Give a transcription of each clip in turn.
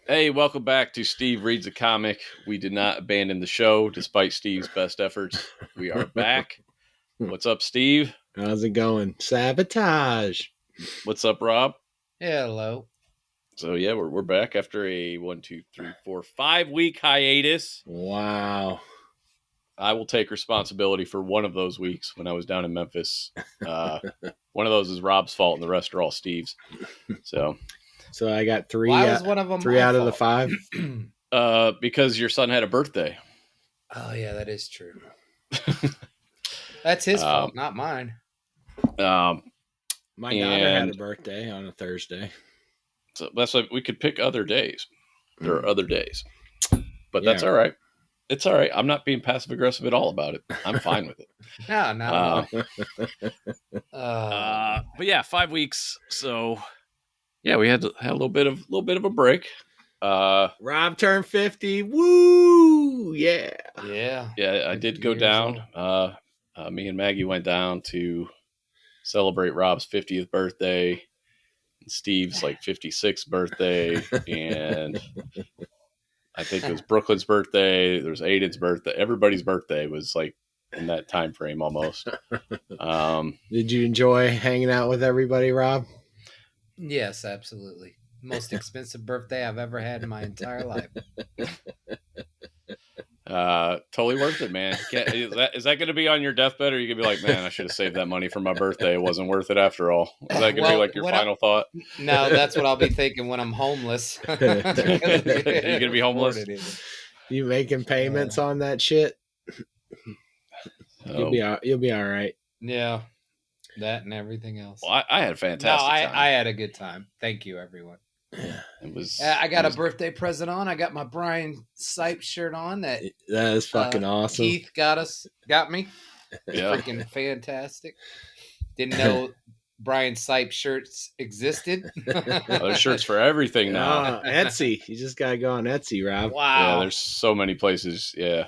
Hey, welcome back to Steve Reads a Comic. We did not abandon the show despite Steve's best efforts. We are back. What's up, Steve? How's it going? Sabotage. What's up, Rob? Hello. So yeah, we're back after a 5-week hiatus. Wow. I will take responsibility for one of those weeks when I was down in Memphis. One of those is Rob's fault, and the rest are all Steve's. So I got three. Why was one of them three my out of the fault? 5? Because your son had a birthday. Oh yeah, that is true. That's his fault, not mine. My daughter had a birthday on a Thursday. So that's like we could pick other days. There are other days, but that's all right. It's all right. I'm not being passive aggressive at all about it. I'm fine with it. No. But yeah, 5 weeks. So yeah, we had a little bit of a break. Rob turned 50. Woo! Yeah. I did go down. Me and Maggie went down to celebrate Rob's 50th birthday, and Steve's 56th birthday, and I think it was Brooklyn's birthday. There was Aiden's birthday. Everybody's birthday was in that time frame almost. Did you enjoy hanging out with everybody, Rob? Yes, absolutely. Most expensive birthday I've ever had in my entire life. Totally worth it, man. Is that going to be on your deathbed, or are you going to be like, man, I should have saved that money for my birthday. It wasn't worth it after all. Is that going to be your final thought? No, that's what I'll be thinking when I'm homeless. You're going to be homeless? You making payments on that shit? You'll be all right. Yeah, that and everything else. Well, I had a fantastic time. I had a good time. Thank you, everyone. It was. I got a birthday present on. I got my Brian Sipe shirt on. That is fucking awesome. Keith got me. Yeah, freaking fantastic. Didn't know Brian Sipe shirts existed. There's shirts for everything now. Etsy. You just gotta go on Etsy, Rob. Wow. Yeah, there's so many places. Yeah.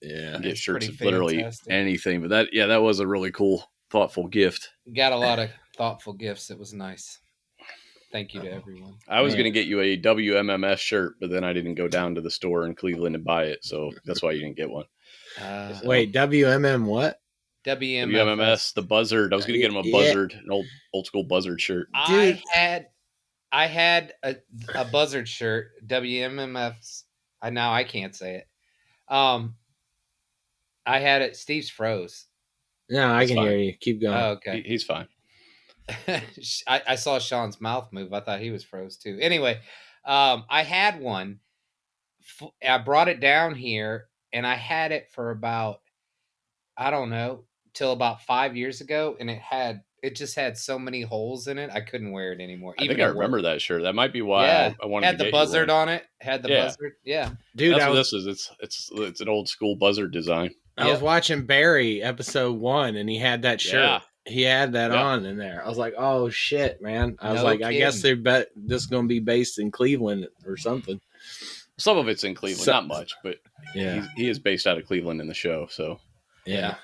Get shirts of literally anything. But that was a really cool, thoughtful gift. Got a lot of thoughtful gifts. It was nice. Thank you to everyone. I was going to get you a WMMS shirt, but then I didn't go down to the store in Cleveland and buy it. So that's why you didn't get one. Wait, WMM what? WMMS, the buzzard. I was going to get him a buzzard, an old school buzzard shirt. Dude. I had a buzzard shirt, WMMS. Now I can't say it. I had it. Steve's froze. No, I can hear you. Keep going. Oh, okay. He's fine. I saw Sean's mouth move. I thought he was froze too. Anyway, I had one. I brought it down here, and I had it for about, I don't know, till about 5 years ago, and it just had so many holes in it, I couldn't wear it anymore. I think I remember that shirt. That might be why I wanted to get the buzzard on it. Had the buzzard. Yeah, dude, that's what this is. It's an old school buzzard design. I was watching Barry episode 1, and he had that shirt. Yeah. He had that on in there. I was like, "Oh shit, man!" I was kidding. I guess this is going to be based in Cleveland or something. Some of it's in Cleveland, not much, but yeah, he is based out of Cleveland in the show. So yeah,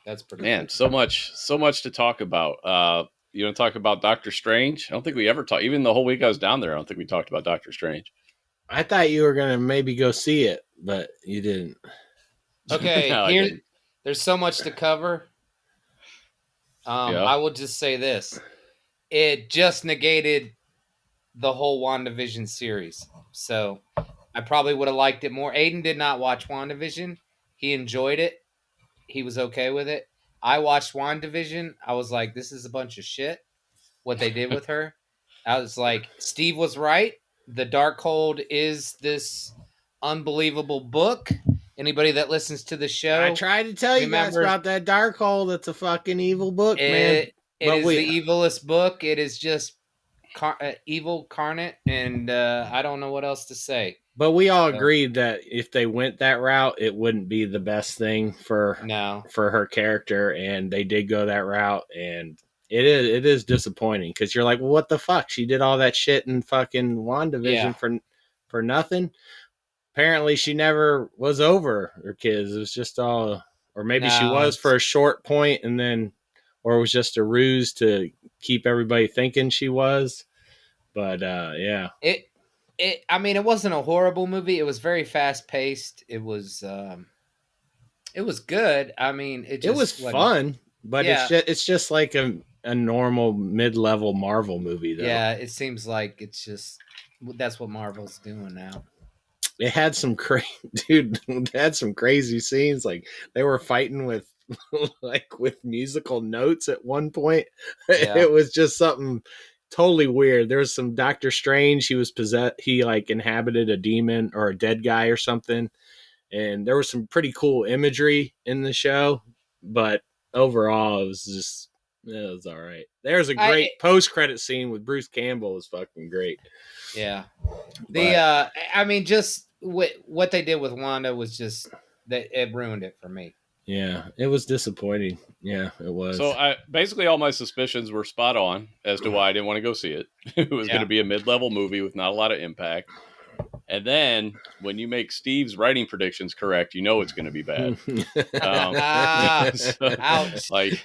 that's pretty. Man, cool. so much to talk about. You want to talk about Doctor Strange? I don't think we ever talked. Even the whole week I was down there, I don't think we talked about Doctor Strange. I thought you were going to maybe go see it, but you didn't. Okay, no, there's so much to cover. I will just say this. It just negated the whole WandaVision series. So I probably would have liked it more. Aiden did not watch WandaVision. He enjoyed it. He was okay with it. I watched WandaVision. I was like, this is a bunch of shit, what they did with her. I was like, Steve was right. The Darkhold is this unbelievable book. Anybody that listens to the show, I tried to tell you guys about that Darkhold. It's a fucking evil book, man. It is the evilest book. It is just evil carnate, and I don't know what else to say. But we all agreed that if they went that route, it wouldn't be the best thing for her character, and they did go that route, and it is disappointing because you're like, well, what the fuck? She did all that shit in fucking WandaVision for nothing. Apparently, she never was over her kids. It was just all, or maybe she was for a short point, and then, or it was just a ruse to keep everybody thinking she was. But yeah, I mean, it wasn't a horrible movie. It was very fast paced. It was good. I mean, it was fun, but Yeah. it's just like a normal mid-level Marvel movie, though. Yeah, it seems like it's just that's what Marvel's doing now. It had some it had some crazy scenes. Like they were fighting with like with musical notes at one point. Yeah. It was just something totally weird. There was some Doctor Strange. He was possessed. He like inhabited a demon or a dead guy or something. And there was some pretty cool imagery in the show, but overall, it was all right. There's a great post-credit scene with Bruce Campbell. Is fucking great. Yeah. I mean, just what they did with Wanda was just that it ruined it for me. Yeah, it was disappointing. Yeah, it was. So basically all my suspicions were spot on as to why I didn't want to go see it. It was going to be a mid-level movie with not a lot of impact. And then when you make Steve's writing predictions correct, you know it's going to be bad. Ouch. Like,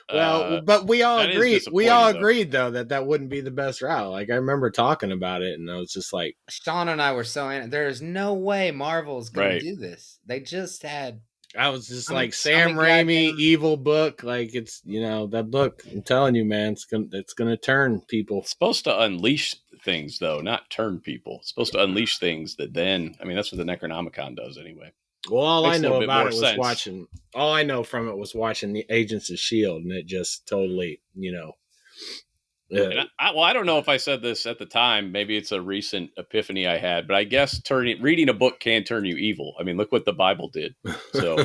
but we all agreed. We all agreed though that wouldn't be the best route. Like I remember talking about it, and I was just like, Sean and I were there's no way Marvel's going to do this. They just had. I was just like Sam Raimi, evil book. Like it's that book. I'm telling you, man, it's gonna turn people. It's supposed to unleash things, though, not turn people. It's supposed to unleash things that then. I mean, that's what the Necronomicon does anyway. Well, all I know about it was watching. All I know from it was watching the Agents of S.H.I.E.L.D., and it just totally, I don't know if I said this at the time. Maybe it's a recent epiphany I had, but I guess reading a book can turn you evil. I mean, look what the Bible did. So,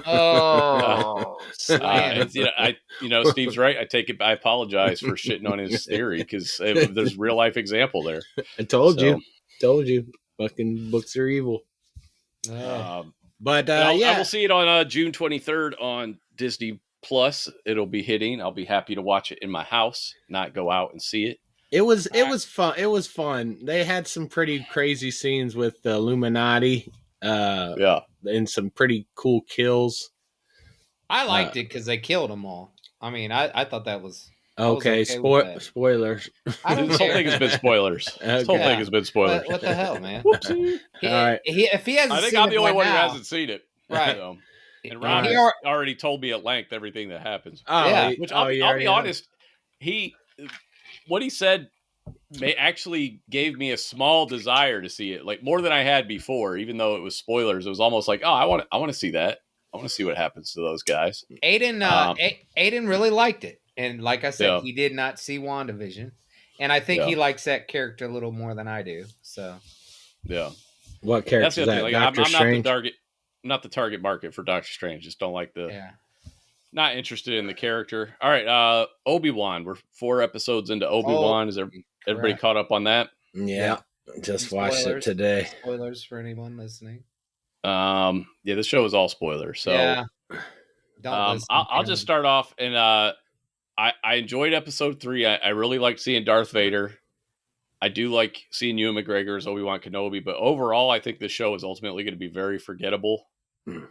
Steve's right. I apologize for shitting on his theory because there's real life example there. I told you, fucking books are evil. But I will see it on June 23rd on Disney Plus. It'll be hitting. I'll be happy to watch it in my house, not go out and see it. It was fun. It was fun. They had some pretty crazy scenes with the Illuminati. And some pretty cool kills. I liked it because they killed them all. I mean, I thought that was okay. Spoilers. This whole thing has been spoilers. This whole thing has been spoilers. What the hell, man? Whoopsie. All right. If he hasn't, I think I'm the only one who hasn't seen it. Right. So. And Rob has already told me at length everything that happens. Which I'll be honest, what he said actually gave me a small desire to see it, like more than I had before. Even though it was spoilers, it was almost like, oh, I want to see that. I want to see what happens to those guys. Aiden really liked it, and like I said, he did not see WandaVision, and I think he likes that character a little more than I do. So, what character? That's the thing. Like, I'm not the target market for Doctor Strange. Just don't like not interested in the character. All right, Obi-Wan. We're 4 episodes into Obi-Wan. Is everybody caught up on that? Yeah. Just watched it today. Spoilers for anyone listening. This show is all spoilers. So I'll just start off, and I enjoyed episode 3. I really liked seeing Darth Vader. I do like seeing Ewan McGregor as Obi Wan Kenobi, but overall, I think the show is ultimately going to be very forgettable.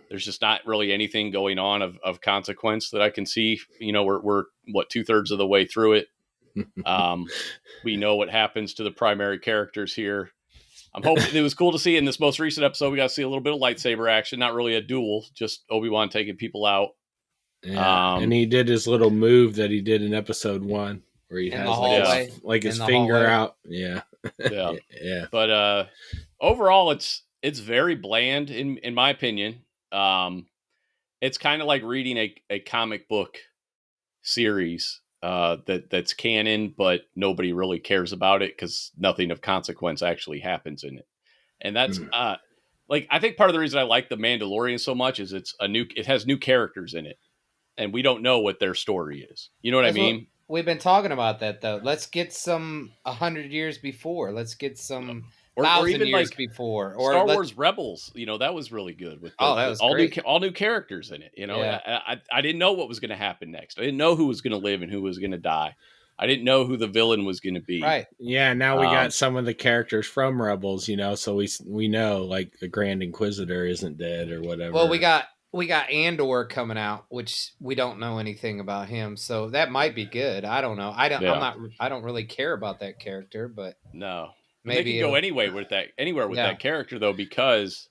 There's just not really anything going on of consequence that I can see. We're 2/3 of the way through it. We know what happens to the primary characters here. I'm hoping it was cool to see in this most recent episode. We got to see a little bit of lightsaber action, not really a duel, just Obi-Wan taking people out. Yeah, and he did his little move that he did in episode 1, where he has his finger out. Yeah. But overall, it's very bland in my opinion. It's kind of like reading a comic book series that's canon, but nobody really cares about it because nothing of consequence actually happens in it. And that's I think part of the reason I like The Mandalorian so much is it has new characters in it, and we don't know what their story is. You know what I mean? We've been talking about that though. Let's get some 100 years before. Let's get some 1,000 years before. Or Star Wars Rebels. That was really good with that was all new characters in it. I didn't know what was going to happen next. I didn't know who was going to live and who was going to die. I didn't know who the villain was going to be. Right. Yeah. Now we got some of the characters from Rebels. So we know like the Grand Inquisitor isn't dead or whatever. Well, we got we got Andor coming out, which we don't know anything about him, so that might be good. I don't know. I don't really care about that character, but no. But maybe they can go anywhere with that character though, because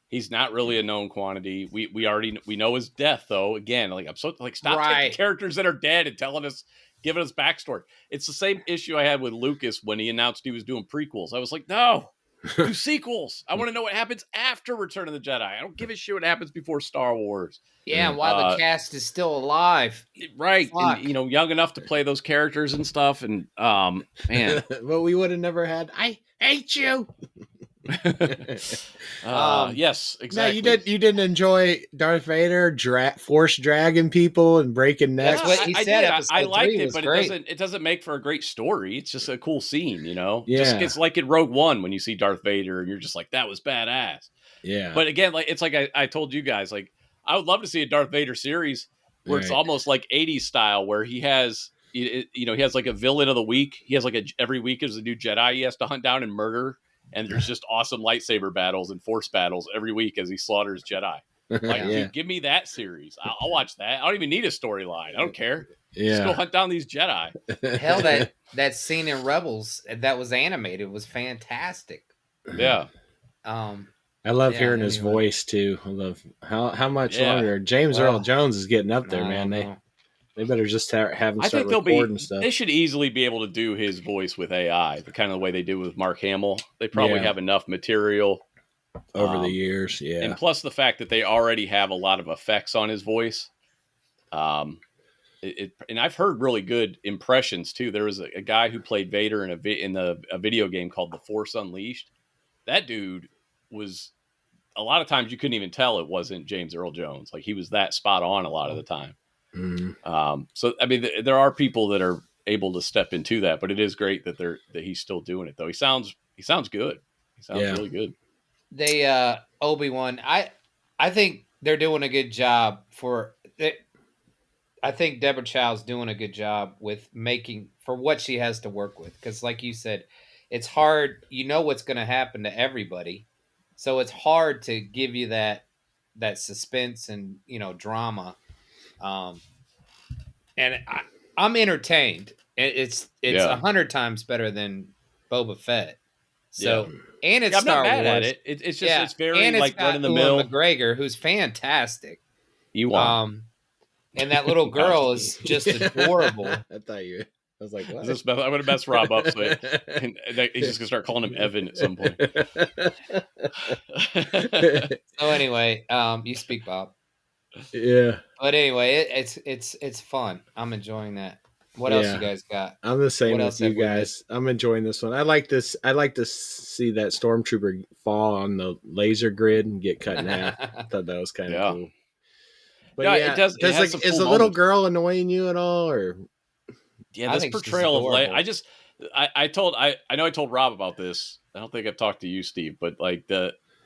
he's not really a known quantity. We already know his death though. Again, like I'm so like stop taking characters that are dead and giving us backstory. It's the same issue I had with Lucas when he announced he was doing prequels. I was like, no, do sequels. I want to know what happens after Return of the Jedi. I don't give a shit what happens before Star Wars. Yeah, and while the cast is still alive. Right. Fuck. And young enough to play those characters and stuff. And man. But we would have never had I hate you. Yes, exactly. No, you didn't enjoy Darth Vader force dragging people and breaking necks. That's what he said. I liked it, but great. it doesn't make for a great story. It's just a cool scene, Yeah. Just it's like in Rogue One when you see Darth Vader and you're just like, that was badass. Yeah. But again, like it's like I told you guys, like I would love to see a Darth Vader series where it's almost like 80s style, where he has he has like a villain of the week. He has like every week is a new Jedi he has to hunt down and murder. And there's just awesome lightsaber battles and force battles every week as he slaughters Jedi. Like, dude, give me that series. I'll watch that. I don't even need a storyline. I don't care. Just go hunt down these Jedi. Hell, that scene in Rebels that was animated was fantastic. Yeah. I love hearing his voice too. I love how much longer James Earl Jones is getting up there, man. They better just have him start recording stuff. They should easily be able to do his voice with AI, the kind of way they did with Mark Hamill. They probably have enough material over the years, and plus the fact that they already have a lot of effects on his voice. And I've heard really good impressions too. There was a guy who played Vader in a video game called The Force Unleashed. That dude was a lot of times you couldn't even tell it wasn't James Earl Jones. Like he was that spot on a lot of the time. Mm-hmm. So I mean, there are people that are able to step into that, but it is great that he's still doing it though. He sounds good. He sounds really good. They Obi-Wan, I think they're doing a good job I think Deborah Chow's doing a good job with making for what she has to work with, because like you said, it's hard. You know what's going to happen to everybody, so it's hard to give you that suspense and drama. And I'm entertained. It's 100 times better than Boba Fett. So and it's I'm not Star mad Wars. at it. It's just it's very and it's like run of the mill. McGregor, who's fantastic. And that little girl is just adorable. I thought you. I was like, what? I'm going to mess Rob up. So he's just going to start calling him Evan at some point. So anyway, you speak, Bob. Yeah. But anyway, it's fun. I'm enjoying that. What else you guys got? I'm the same with you guys. I'm enjoying this one. I like this. I like to see that stormtrooper fall on the laser grid and get cut in half. I thought that was kind of cool. But it does. Is the little girl annoying you at all, or? Yeah, this portrayal of Leia. I know I told Rob about this. I don't think I've talked to you, Steve, but like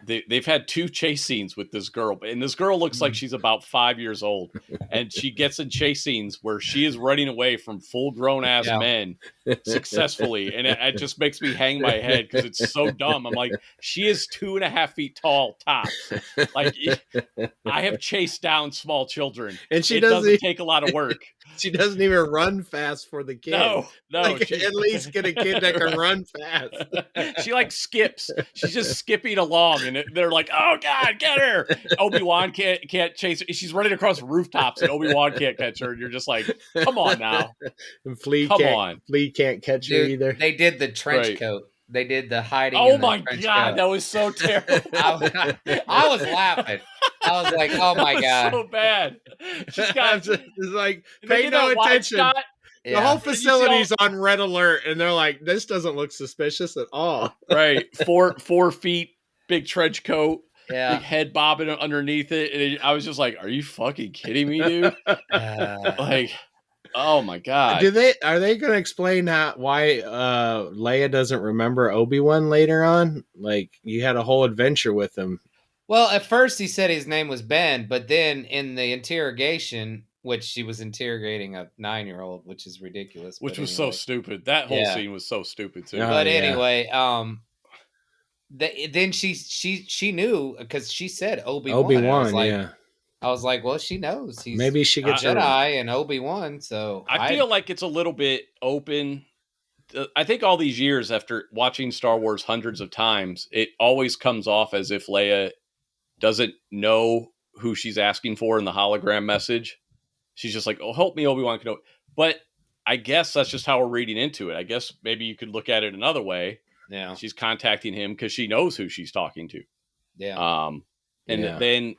they've had 2 chase scenes with this girl, and this girl looks like she's about 5 years old, and she gets in chase scenes where she is running away from full-grown ass men successfully, and it just makes me hang my head because it's so dumb. I'm like, she is 2.5 feet tall tops. Like I have chased down small children, and it doesn't take a lot of work. She doesn't even run fast for the kid. No. Like, at least get a kid that can run fast. She like skips. She's just skipping along, and they're like, "Oh God, get her!" Obi-Wan can't chase her. She's running across rooftops, and Obi-Wan can't catch her. And you're just like, "Come on now!" And Flea can't catch her either. They did the trench coat. They did the hiding. Oh my God, that was so terrible. I was laughing. I was like, "Oh my God, so bad." She's got it's like, pay no attention. The whole facility's on red alert, and they're like, "This doesn't look suspicious at all." Right, 4 feet, big trench coat, big head bobbing underneath it, and I was just like, "Are you fucking kidding me, dude?" Like, oh my God. Are they going to explain why Leia doesn't remember Obi-Wan later on? Like, you had a whole adventure with him. Well, at first he said his name was Ben, but then in the interrogation, which she was interrogating a 9-year-old, which is ridiculous. Which was so stupid. That whole scene was so stupid too. But anyway, then she knew, because she said Obi-Wan. Obi-Wan, I was like, well, she knows he's maybe she gets Jedi and Obi-Wan, so I feel like it's a little bit open. I think all these years after watching Star Wars hundreds of times, it always comes off as if Leia doesn't know who she's asking for in the hologram message. She's just like, oh, help me, Obi Wan Kenobi. But I guess that's just how we're reading into it. I guess maybe you could look at it another way. Yeah. She's contacting him because she knows who she's talking to. Yeah. Then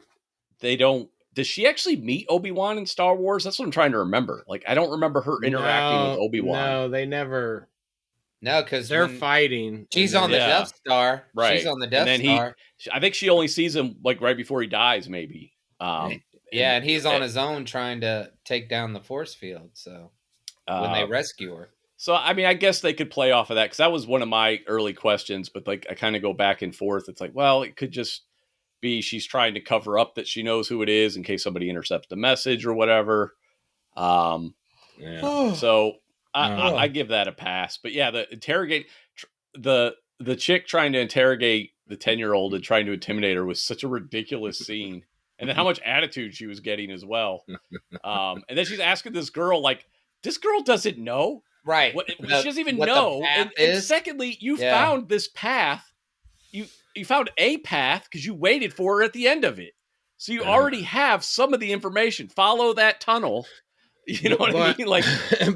they don't. Does she actually meet Obi-Wan in Star Wars? That's what I'm trying to remember. Like, I don't remember her interacting with Obi-Wan. No, they never. No, because they're fighting. She's on the Death Star. Right. She's on the Death Star. I think she only sees him like right before he dies, maybe. And he's on his own trying to take down the force field. So when they rescue her. So, I mean, I guess they could play off of that because that was one of my early questions. But like, I kind of go back and forth. It's like, well, it could just be she's trying to cover up that she knows who it is in case somebody intercepts the message or whatever. So I give that a pass. But yeah, the chick trying to interrogate the 10-year-old and trying to intimidate her was such a ridiculous scene. And then how much attitude she was getting as well. And then she's asking this girl, like, this girl doesn't know. Right. She doesn't even know. And secondly, you found this path. You found a path because you waited for her at the end of it. So you already have some of the information. Follow that tunnel. You know what I mean? Like,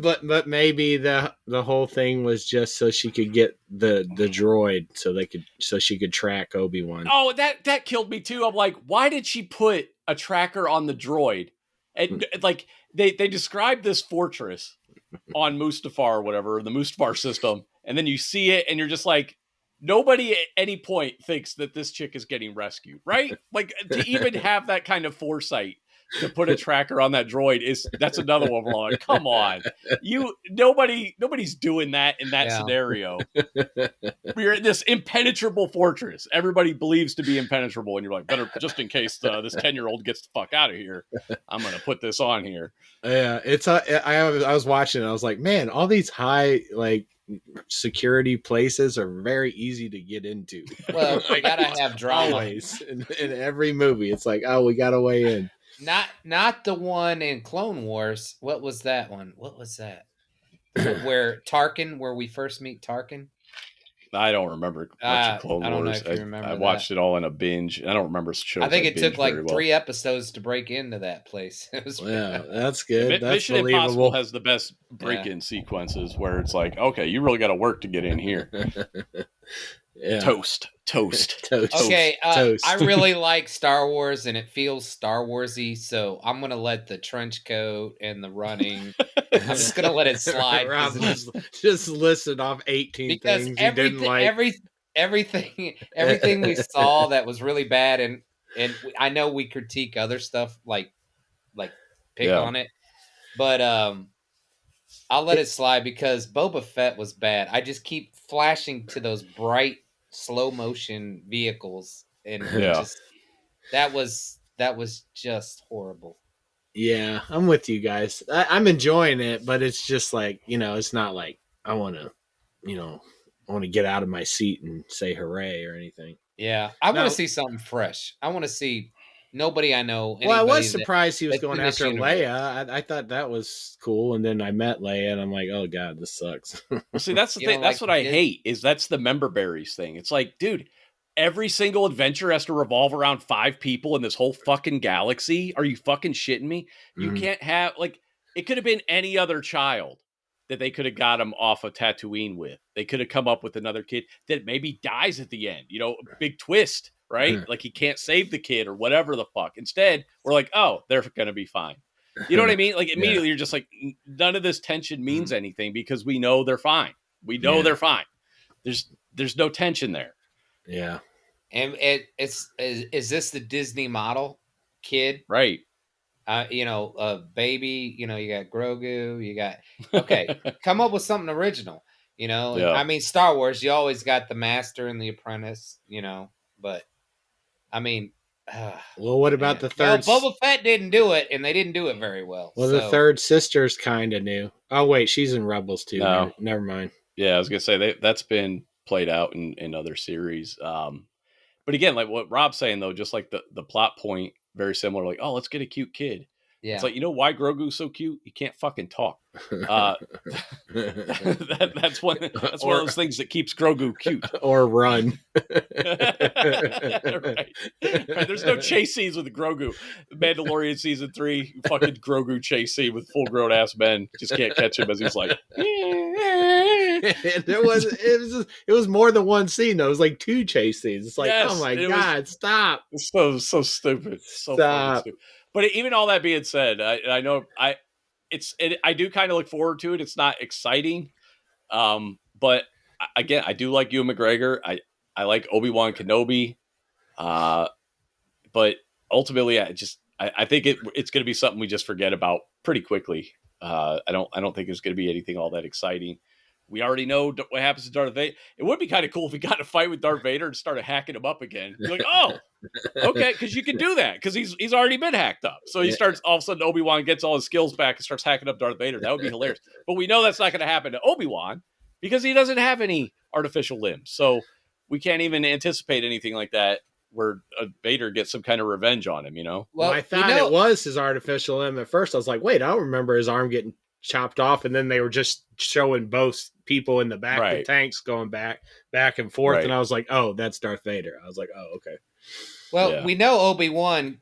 but maybe the whole thing was just so she could get the droid so she could track Obi-Wan. Oh, that killed me too. I'm like, why did she put a tracker on the droid? And like they described this fortress on Mustafar or whatever, the Mustafar system, and then you see it and you're just like, nobody at any point thinks that this chick is getting rescued, right? Like, to even have that kind of foresight to put a tracker on that droid that's another one. Like, come on, nobody's doing that in that scenario. You're in this impenetrable fortress. Everybody believes to be impenetrable, and you're like, better just in case this 10-year-old gets the fuck out of here. I'm gonna put this on here. Yeah, I was watching it. I was like, man, all these high like security places are very easy to get into. Well, we gotta have drama. Always in every movie. It's like, oh, we got a way in. Not the one in Clone Wars. What was that one? What was that? Where we first meet Tarkin? I don't remember much of Clone Wars. I don't know if you remember. I watched it all in a binge. I don't remember shows. I think it took like 3 episodes to break into that place. It was that's good. That's Mission Impossible has the best break-in sequences where it's like, okay, you really got to work to get in here. Toast. Okay, toast. I really like Star Wars, and it feels Star Warsy. So I'm gonna let the trench coat and the running. I'm just gonna let it slide. Just listed off 18 things you didn't like. Everything we saw that was really bad, and I know we critique other stuff like pick on it, but I'll let it slide because Boba Fett was bad. I just keep flashing to those bright slow motion vehicles, and that was just horrible. Yeah, I'm with you guys. I'm enjoying it, but it's just like, it's not like I want to get out of my seat and say hooray or anything. Yeah, I want to see something fresh. I want to see nobody I know. Well, I was surprised he was going after Leia. I thought that was cool, and then I met Leia, and I'm like, oh god, this sucks. Well, see, that's the thing. That's what I hate. That's the member berries thing. It's like, dude, every single adventure has to revolve around 5 people in this whole fucking galaxy. Are you fucking shitting me? You can't have it could have been any other child that they could have got him off of Tatooine with. They could have come up with another kid that maybe dies at the end. A big twist. Right? Like he can't save the kid or whatever the fuck. Instead, we're like, oh, they're going to be fine. You know what I mean? Like immediately you're just like, none of this tension means anything because we know they're fine. We know they're fine. There's no tension there. Yeah. And is this the Disney model kid? Right. A baby, you got Grogu, you got, okay, come up with something original, I mean, Star Wars, you always got the master and the apprentice, but I mean, well, what about the third? Well, Boba Fett didn't do it, and they didn't do it very well. Well, the third sister's kind of new. Oh wait, she's in Rebels too. No. Never mind. Yeah, I was gonna say that's been played out in other series. But again, like what Rob's saying though, just like the plot point very similar. Like, oh, let's get a cute kid. Yeah. It's like, you know why Grogu's so cute? He can't fucking talk. That's one of those things that keeps Grogu cute. Or run. Right. There's no chase scenes with Grogu. Mandalorian season 3, fucking Grogu chase scene with full grown ass men. Just can't catch him as he's like. It was more than one scene though. It was like 2 chase scenes. It's like, Yes, oh my god, stop. So stupid. So fucking stupid. But even all that being said, I know I do kind of look forward to it. It's not exciting. But again, I do like Ewan McGregor. I like Obi Wan Kenobi. But ultimately, I think it's going to be something we just forget about pretty quickly. I don't think there's going to be anything all that exciting. We already know what happens to Darth Vader. It would be kind of cool if we got in a fight with Darth Vader and started hacking him up again. You're like, oh, okay, because you can do that because he's already been hacked up. So he starts, all of a sudden Obi-Wan gets all his skills back and starts hacking up Darth Vader. That would be hilarious. But we know that's not going to happen to Obi-Wan because he doesn't have any artificial limbs. So we can't even anticipate anything like that where Vader gets some kind of revenge on him, you know? Well, I thought it was his artificial limb at first. I was like, wait, I don't remember his arm getting chopped off, and then they were just showing both people in the back of the tanks going back and forth, and I was like, oh, that's Darth Vader. I was like, oh, okay. Well, we know Obi-Wan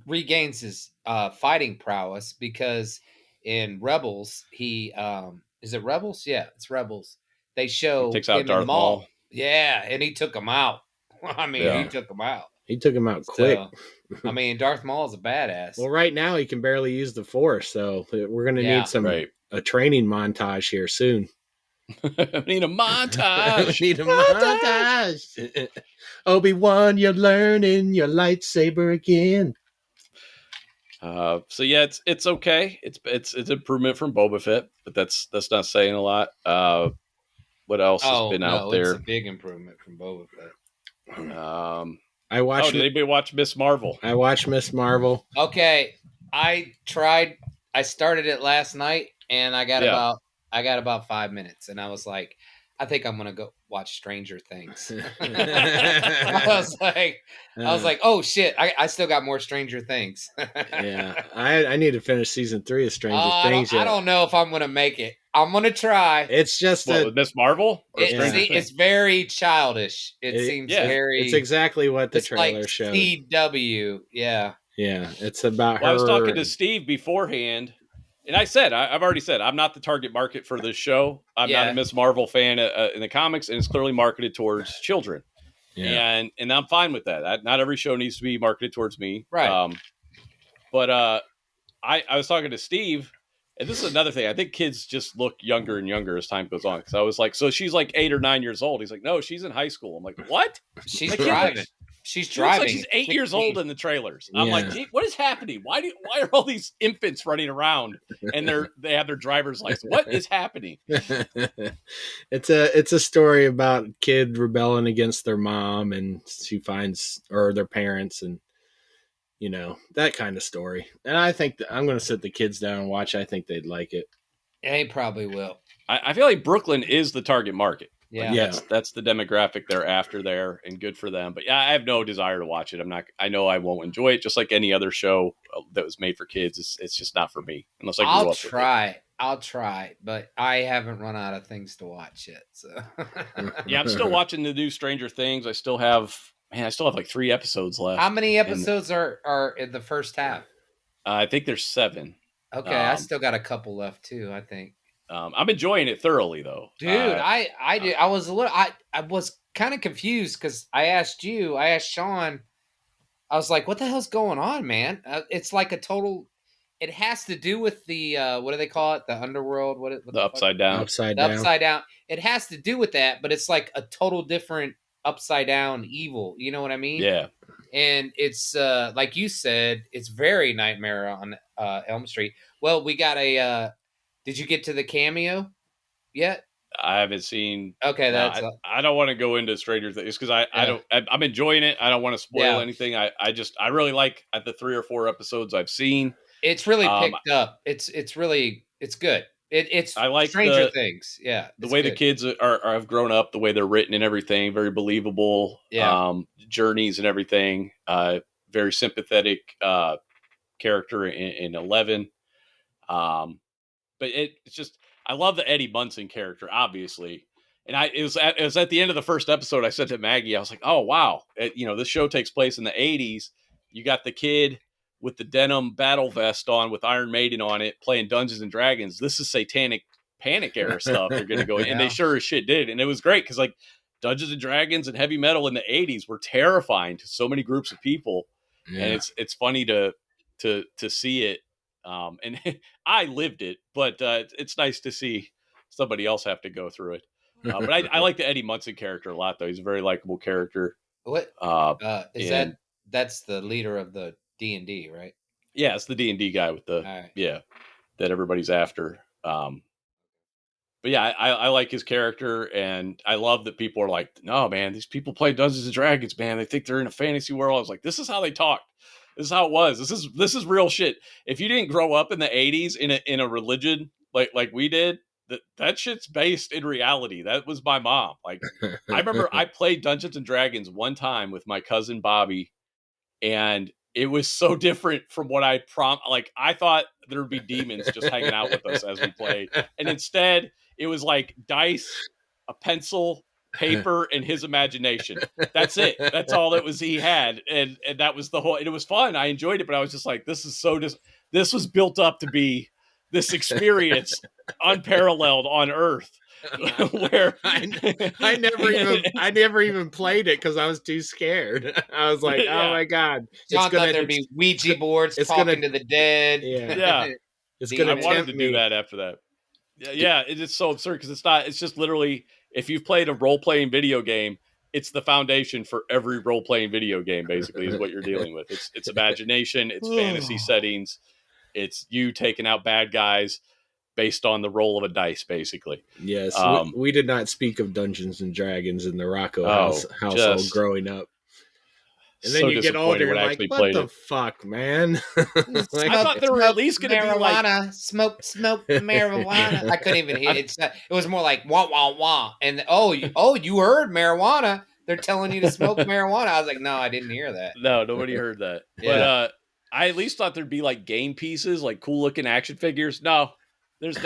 regains his fighting prowess because in Rebels, he is it Rebels? Yeah, it's Rebels. They show he takes out Darth Maul. Yeah, and he took him out. I mean, he took him out. He took him out quick. I mean, Darth Maul is a badass. Well, right now he can barely use the Force, so we're going to need a training montage here soon. I need a montage. Need a montage. Obi-Wan, you're learning your lightsaber again. So yeah, it's okay. It's improvement from Boba Fett, but that's not saying a lot. What else has been out there? It's a big improvement from Boba Fett. I watched. Did anybody watch Miss Marvel? I watched Miss Marvel. Okay, I tried. I started it last night, and I got about 5 minutes, and I was like, I think I'm gonna go watch Stranger Things. I was like, oh shit, I still got more Stranger Things. Yeah, I need to finish season 3 of Stranger Things. I don't know if I'm gonna make it. I'm gonna try. It's just with Miss Marvel. It's very childish. It seems very. It's exactly what the trailer showed. CW, yeah. It's about her. I was talking to Steve beforehand, and I've already said I'm not the target market for this show. I'm not a Miss Marvel fan in the comics, and it's clearly marketed towards children. Yeah. And I'm fine with that. Not every show needs to be marketed towards me, right? But I was talking to Steve. And this is another thing. I think kids just look younger and younger as time goes on. Because I was like, so she's like 8 or 9 years old. He's like, no, she's in high school. I'm like, what? She's driving. She's driving. Like she's 8 years old in the trailers. I'm like, gee, what is happening? Why are all these infants running around and they have their driver's license? What is happening? It's a story about a kid rebelling against their mom, and she finds or their parents, and you know, that kind of story. And I think I'm going to sit the kids down and watch. I think they'd like it. They probably will. I feel like Brooklyn is the target market. Yeah. Like that's the demographic they're after there, and good for them. But yeah, I have no desire to watch it. I know I won't enjoy it, just like any other show that was made for kids. It's just not for me unless I'll try, but I haven't run out of things to watch yet. So yeah, I'm still watching the new Stranger Things. I still have like 3 episodes left. How many episodes are in the first half? I think there's 7. Okay, I still got a couple left too, I think. I'm enjoying it thoroughly though. Dude, I was kind of confused because I asked Sean, I was like, what the hell's going on, man? It's like a total, it has to do with the, what do they call it? The underworld? What the upside down. Upside down. Upside down. It has to do with that, but it's like a total different upside down evil. You know what I mean? Yeah. And it's like you said, it's very Nightmare on Elm Street. Well, we got a. Did you get to the cameo yet? I haven't seen. Okay, that's. I don't want to go into Stranger Things because I'm enjoying it. I don't want to spoil anything. I really like the 3 or 4 episodes I've seen. It's really picked up. It's good. I like Stranger Things. Yeah, the way the kids have grown up, the way they're written and everything, very believable. Yeah. Journeys and everything. very sympathetic character in 11. But it's just, I love the Eddie Munson character, obviously. And it was at the end of the first episode, I said to Maggie, I was like, oh, wow. This show takes place in the 80s. You got the kid with the denim battle vest on with Iron Maiden on it playing Dungeons and Dragons. This is satanic panic era stuff they're going to go in. And they sure as shit did. And it was great because, like, Dungeons and Dragons and heavy metal in the 80s were terrifying to so many groups of people. Yeah. And it's funny to see it. And I lived it, but it's nice to see somebody else have to go through it. But I like the Eddie Munson character a lot, though. He's a very likable character. What is that? That's the leader of the D&D, right? Yeah, it's the D&D guy with the that everybody's after. But yeah, I like his character, and I love that people are like, no, man, these people play Dungeons and Dragons, man. They think they're in a fantasy world. I was like, this is how they talk. This is how it was. This is real shit. If you didn't grow up in the 80s in a religion like we did, that shit's based in reality. That was my mom. Like, I remember I played Dungeons and Dragons one time with my cousin Bobby, and it was so different from what I like, I thought there would be demons just hanging out with us as we played. And instead, it was like dice, a pencil, paper, and his imagination. That's it. That's all it was he had. And that was the whole, and it was fun. I enjoyed it, but I was just like, this is so this was built up to be this experience unparalleled on Earth. Where I never even played it because I was too scared. I was like, oh my god, John thought there'd be Ouija boards talking to the dead. Yeah. It's gonna. I wanted to do that after that. Yeah, it's so absurd because it's just literally, if you've played a role-playing video game, it's the foundation for every role-playing video game. Basically, is what you're dealing with. It's imagination, it's fantasy settings, it's you taking out bad guys based on the roll of a dice, basically. Yes, we did not speak of Dungeons and Dragons in the Rocco household growing up. And then you get older, you're like, what the fuck, man? Like, I thought there were at least going to be like... Smoke marijuana. I couldn't even hear it. It was more like, wah, wah, wah. And, you heard marijuana. They're telling you to smoke marijuana. I was like, no, I didn't hear that. No, nobody heard that. But I at least thought there'd be like game pieces, like cool-looking action figures. No. There's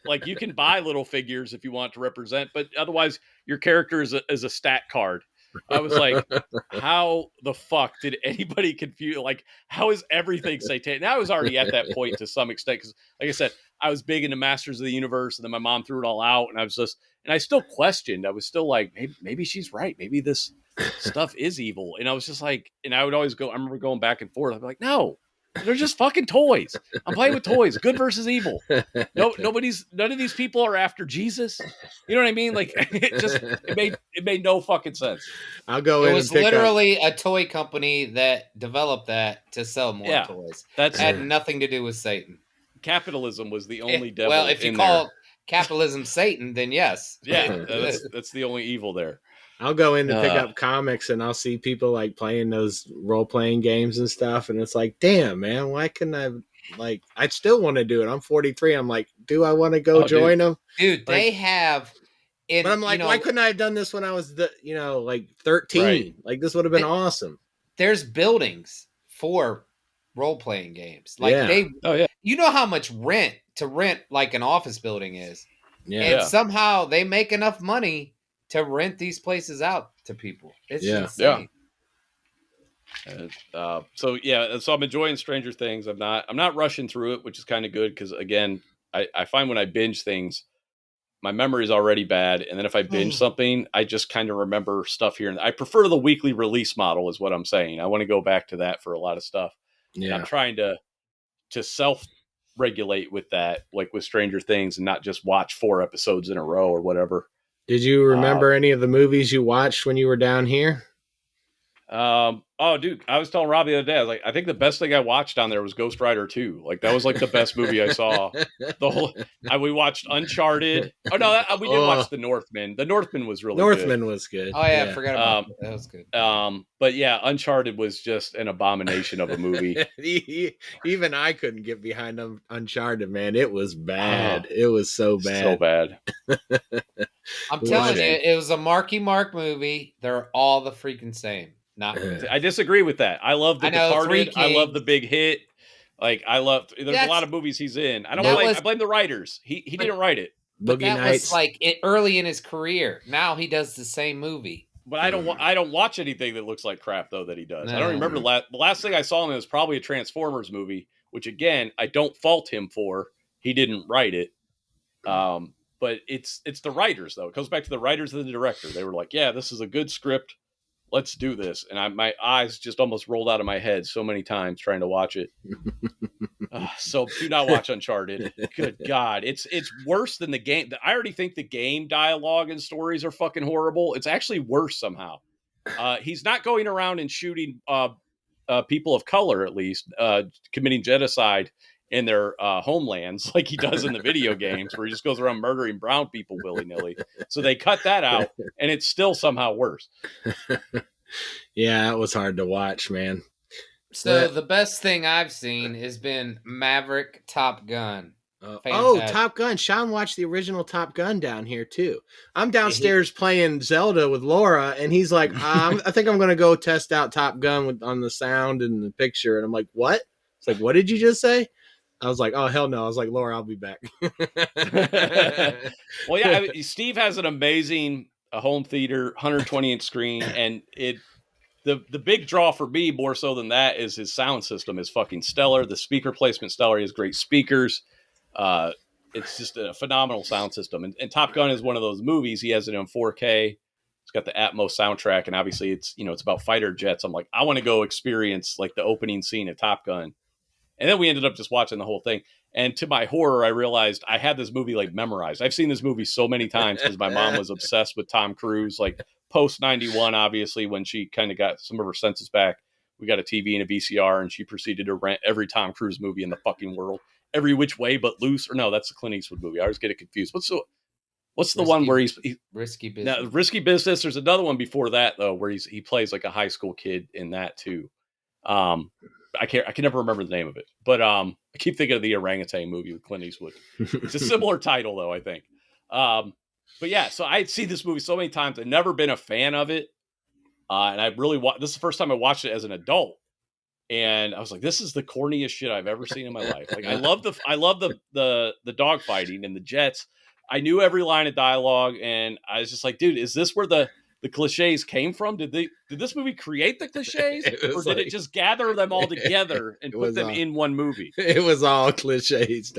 like, you can buy little figures if you want to represent, but otherwise your character is a stat card. I was like, how the fuck did anybody confuse? Like, how is everything satanic? Now I was already at that point to some extent because, like I said, I was big into Masters of the Universe, and then my mom threw it all out, and I still questioned. I was still like, maybe she's right. Maybe this stuff is evil, and I was just like, and I would always go. I remember going back and forth. I'd be like, no. They're just fucking toys. I'm playing with toys. Good versus evil. None of these people are after Jesus. You know what I mean? Like, it made no fucking sense. I'll go in. It was literally a toy company that developed that to sell more toys. That had nothing to do with Satan. Capitalism was the only devil. Well, if you call capitalism Satan, then yes. Yeah, that's the only evil there. I'll go in to pick up comics, and I'll see people like playing those role-playing games and stuff, and it's like, damn, man, why couldn't I still want to do it. I'm 43. I'm like, do I want to go join them? Dude, they have... but I'm like, why couldn't I have done this when I was, 13? Right. Like, this would have been awesome. There's buildings for role-playing games. Like, you know how much rent like an office building is. Yeah. And somehow they make enough money to rent these places out to people. It's insane. So I'm enjoying Stranger Things. I'm not rushing through it, which is kind of good because, again, I find when I binge things, my memory is already bad, and then if I binge something, I just kind of remember stuff here. And I prefer the weekly release model, is what I'm saying. I want to go back to that for a lot of stuff. Yeah, and I'm trying to self-regulate with that, like with Stranger Things, and not just watch 4 episodes in a row or whatever. Did you remember any of the movies you watched when you were down here? Dude, I was telling Rob the other day, I was like, I think the best thing I watched down there was Ghost Rider 2. Like, that was like the best movie I saw. We watched Uncharted. Oh no, we did watch The Northman. The Northman was really good. Was good. Oh yeah, I forgot about that. That was good. But yeah, Uncharted was just an abomination of a movie. Even I couldn't get behind Uncharted, man. It was bad. It was so bad. So bad. I'm telling you, it was a Marky Mark movie. They're all the freaking same. Not good. I disagree with that. I love The Departed. I love The Big Hit. Like I love. There's a lot of movies he's in. I blame the writers. He didn't write it. But that was like early in his career. Now he does the same movie. But I don't watch anything that looks like crap though that he does. No. I don't remember the last thing I saw him in was probably a Transformers movie, which again I don't fault him for. He didn't write it. But it's the writers though. It goes back to the writers and the director. They were like, yeah, this is a good script. Let's do this. And my eyes just almost rolled out of my head so many times trying to watch it. So do not watch Uncharted. Good God. It's worse than the game. I already think the game dialogue and stories are fucking horrible. It's actually worse somehow. He's not going around and shooting people of color, at least, committing genocide in their homelands like he does in the video games where he just goes around murdering brown people willy-nilly. So they cut that out and it's still somehow worse. Yeah, it was hard to watch, man. So the best thing I've seen has been Maverick Top Gun. Top Gun. Sean watched the original Top Gun down here too. I'm downstairs playing Zelda with Laura and he's like, I think I'm going to go test out Top Gun on the sound and the picture. And I'm like, what? It's like, what did you just say? I was like, oh, hell no. I was like, Laura, I'll be back. Well, yeah, Steve has an amazing home theater, 120-inch screen, and the big draw for me more so than that is his sound system is fucking stellar. The speaker placement stellar. He has great speakers. It's just a phenomenal sound system. And Top Gun is one of those movies. He has it in 4K. It's got the Atmos soundtrack, and obviously it's about fighter jets. I'm like, I want to go experience like the opening scene of Top Gun. And then we ended up just watching the whole thing. And to my horror, I realized I had this movie like memorized. I've seen this movie so many times because my mom was obsessed with Tom Cruise, like post 91, obviously, when she kind of got some of her senses back. We got a TV and a VCR, and she proceeded to rent every Tom Cruise movie in the fucking world. Every Which Way But Loose. Or no, that's the Clint Eastwood movie. I always get it confused. What's the one where he's Risky Business? No, Risky Business. There's another one before that, though, where he plays like a high school kid in that, too. I can never remember the name of it, but I keep thinking of the orangutan movie with Clint Eastwood. It's a similar title though, I think. But yeah, so I'd seen this movie so many times. I've never been a fan of it. And I really this is the first time I watched it as an adult. And I was like, this is the corniest shit I've ever seen in my life. Like I love the dog fighting and the jets. I knew every line of dialogue and I was just like, dude, is this where the cliches came from? Did this movie create the cliches or did it just gather them all together and put them in one movie? It was all cliches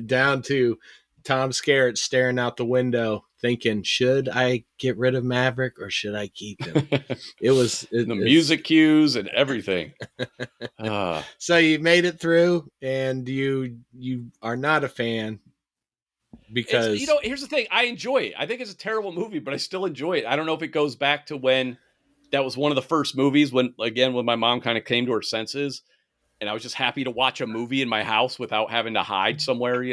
down to Tom Skerritt staring out the window thinking, should I get rid of Maverick or should I keep him? The music cues and everything. So you made it through and you are not a fan. Because here's the thing, I enjoy it. I think it's a terrible movie, but I still enjoy it. I don't know if it goes back to when that was one of the first movies when my mom kind of came to her senses and I was just happy to watch a movie in my house without having to hide somewhere,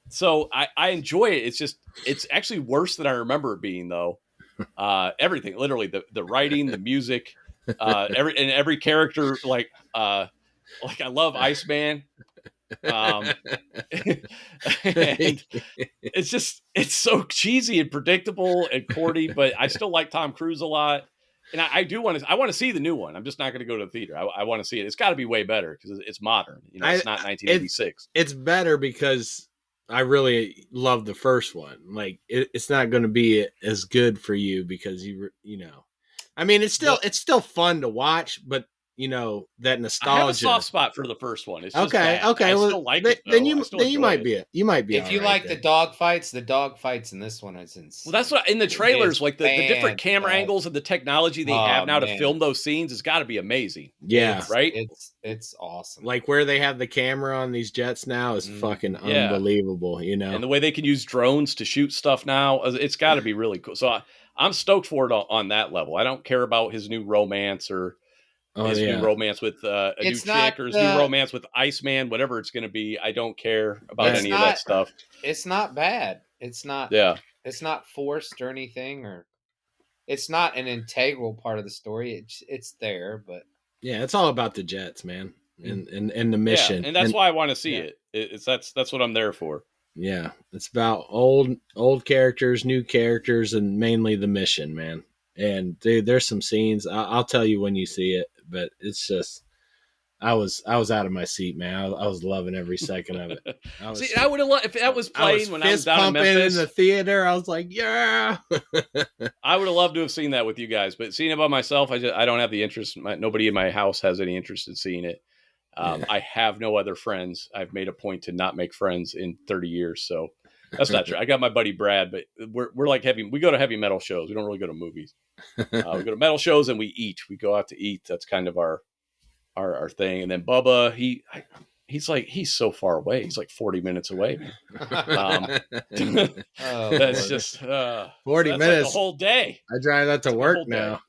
so I enjoy it. It's actually worse than I remember it being though. Everything, literally the writing, the music, every character, like I love Iceman. And it's so cheesy and predictable and corny, but I still like Tom Cruise a lot. And I want to see the new one. I'm just not going to go to the theater. I want to see it. It's got to be way better because it's modern. It's not 1986. It's better because I really love the first one. Like it's not going to be as good for you because I mean, it's still fun to watch, but that nostalgia. I have a soft spot for the first one. It's just okay. I still like it. Then you might be it. You might be. If you like the dog fights in this one is insane. Well, that's what in the trailers, like the different camera angles and the technology they have now to film those scenes has got to be amazing. Yeah, right. It's awesome. Like where they have the camera on these jets now is fucking unbelievable. And the way they can use drones to shoot stuff now, it's got to be really cool. So I'm stoked for it on that level. I don't care about his new romance or. His new romance with a new chick or his new romance with Iceman, whatever it's going to be. I don't care about any of that stuff. It's not bad. It's not. Yeah. It's not forced or anything, or it's not an integral part of the story. It's there, but it's all about the jets, man, and the mission. Yeah, and that's why I want to see it. That's what I'm there for. Yeah, it's about old characters, new characters, and mainly the mission, man. And dude, there's some scenes. I'll tell you when you see it, but it's just I was out of my seat, man. I was loving every second of it. See, I would have loved if that was playing when I was down in Memphis in the theater. I was like, yeah. I would have loved to have seen that with you guys, but seeing it by myself, I don't have the interest. Nobody in my house has any interest in seeing it. I have no other friends. I've made a point to not make friends in 30 years, so that's not true. I got my buddy Brad, but we're like we go to heavy metal shows. We don't really go to movies. We go to metal shows and we eat. We go out to eat. That's kind of our thing. And then Bubba, he's so far away. He's like 40 minutes away, man. That's just 40 minutes like a whole day. I drive that to work now.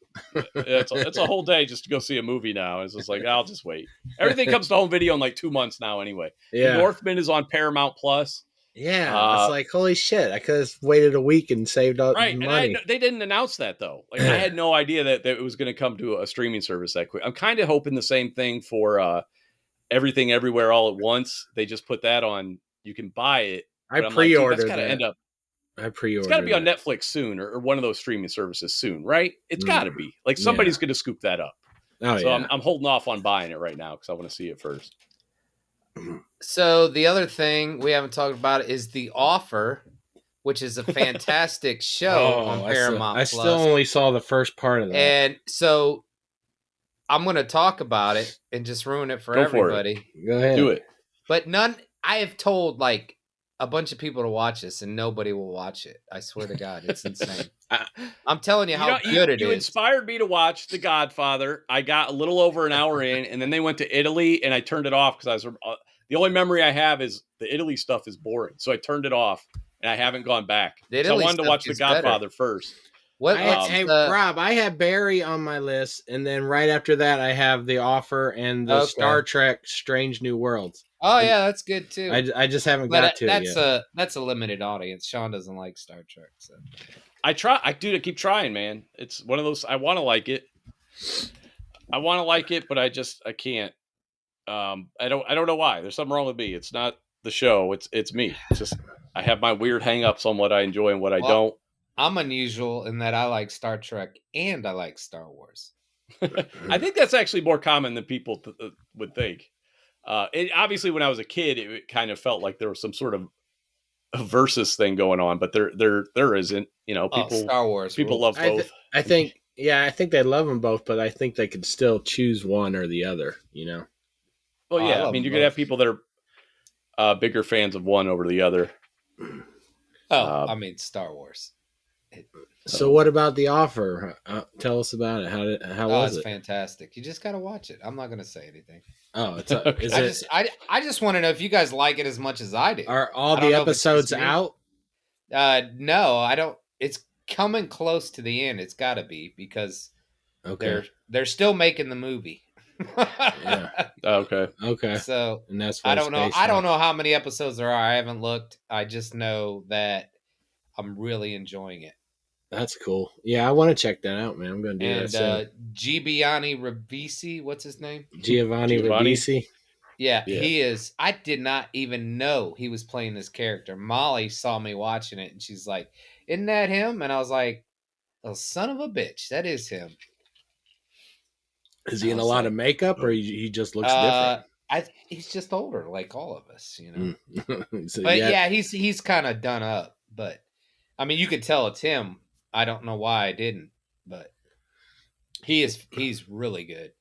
It's a whole day just to go see a movie now. It's just like, I'll just wait. Everything comes to home video in like 2 months now anyway. Yeah. The Northman is on Paramount Plus. Yeah, it's like, holy shit, I could have waited a week and saved up money. They didn't announce that, though. Like, I had no idea that it was going to come to a streaming service that quick. I'm kind of hoping the same thing for Everything Everywhere All at Once. They just put that on. You can buy it. I pre-ordered that's that. End up. I pre-ordered. It's got to be on Netflix soon or one of those streaming services soon, right? It's got to be. Like, somebody's going to scoop that up. So I'm holding off on buying it right now because I want to see it first. So the other thing we haven't talked about is The Offer, which is a fantastic show on Paramount Plus. I still only saw the first part of that. And so I'm going to talk about it and just ruin it for everybody. Go ahead. Do it. But I have told like a bunch of people to watch this and nobody will watch it. I swear to God, it's insane. I'm telling you how good it is. You inspired me to watch The Godfather. I got a little over an hour in, and then they went to Italy, and I turned it off because I was the only memory I have is the Italy stuff is boring. So I turned it off, and I haven't gone back. So I wanted to watch The Godfather first. Hey, Rob, I have Barry on my list, and then right after that, I have The Offer and the Star Trek Strange New Worlds. Oh, yeah, that's good, too. I just haven't got to it yet. That's a limited audience. Sean doesn't like Star Trek, so... I keep trying, man. It's one of those, I want to like it. But I can't. I don't know why. There's something wrong with me. It's not the show. It's me. It's just, I have my weird hang-ups on what I enjoy and what I don't. I'm unusual in that I like Star Trek and I like Star Wars. I think that's actually more common than people would think. Obviously, when I was a kid, it kind of felt like there was some sort of a versus thing going on, but there isn't. You know, Star Wars. People love both. I think they love them both, but I think they could still choose one or the other. You know. Well, yeah. I mean, you're gonna have people that are bigger fans of one over the other. I mean, Star Wars. So what about The Offer? Tell us about it. How was it? It's fantastic. You just got to watch it. I'm not going to say anything. Oh, I just want to know if you guys like it as much as I do. Are all the episodes out? No, I don't. It's coming close to the end. It's got to be because they're still making the movie. Yeah. Okay. So and that's I don't know. I don't know how many episodes there are. I haven't looked. I just know that I'm really enjoying it. That's cool. Yeah, I want to check that out, man. I'm going to do that soon. Giovanni Ribisi, what's his name? Giovanni Ribisi. Yeah, he is. I did not even know he was playing this character. Molly saw me watching it, and she's like, "Isn't that him?" And I was like, "Oh, son of a bitch, that is him." Is he in a lot of makeup, or he just looks different? He's just older, like all of us, you know. So, but yeah, he's kind of done up. But I mean, you could tell it's him. I don't know why I didn't, but he's really good.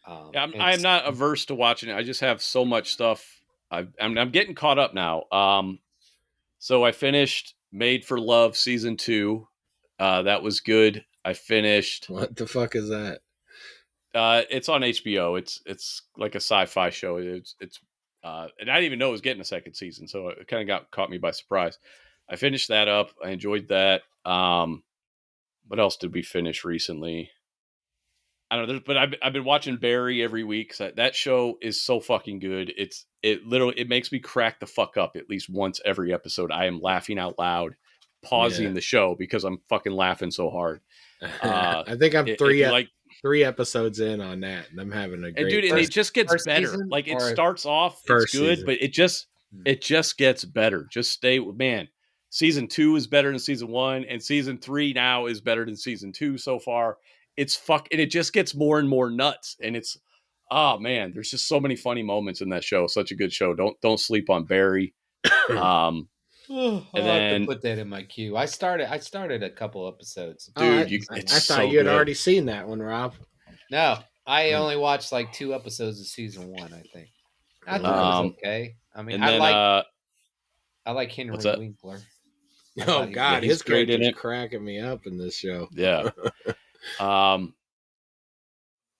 I'm not averse to watching it. I just have so much stuff. I'm getting caught up now. So I finished Made for Love season 2. That was good. I finished. What the fuck is that? It's on HBO. It's like a sci-fi show. It's and I didn't even know it was getting a second season, so it kind of caught me by surprise. I finished that up. I enjoyed that. What else did we finish recently? I don't know, but I've been watching Barry every week. So that show is so fucking good. It makes me crack the fuck up at least once every episode. I am laughing out loud, pausing the show because I'm fucking laughing so hard. I think I'm three episodes in on that, and I'm having a great. And it just gets better. Season, like it starts off, it's good, season. but it just gets better. Just stay, man. season 2 is better than season 1, and season 3 now is better than season 2 so far. It's and it just gets more and more nuts, and it's oh man, there's just so many funny moments in that show. Such a good show. Don't sleep on Barry. I'll And have then to put that in my queue. I started a couple episodes. dude, I it's thought so you had good. already seen that one, Rob. No, I only watched like 2 episodes of season 1, I think. I thought it was okay. I mean, and then, I like Henry what's that? Winkler. Oh God, he's his great in character's it. cracking me up in this show. Yeah.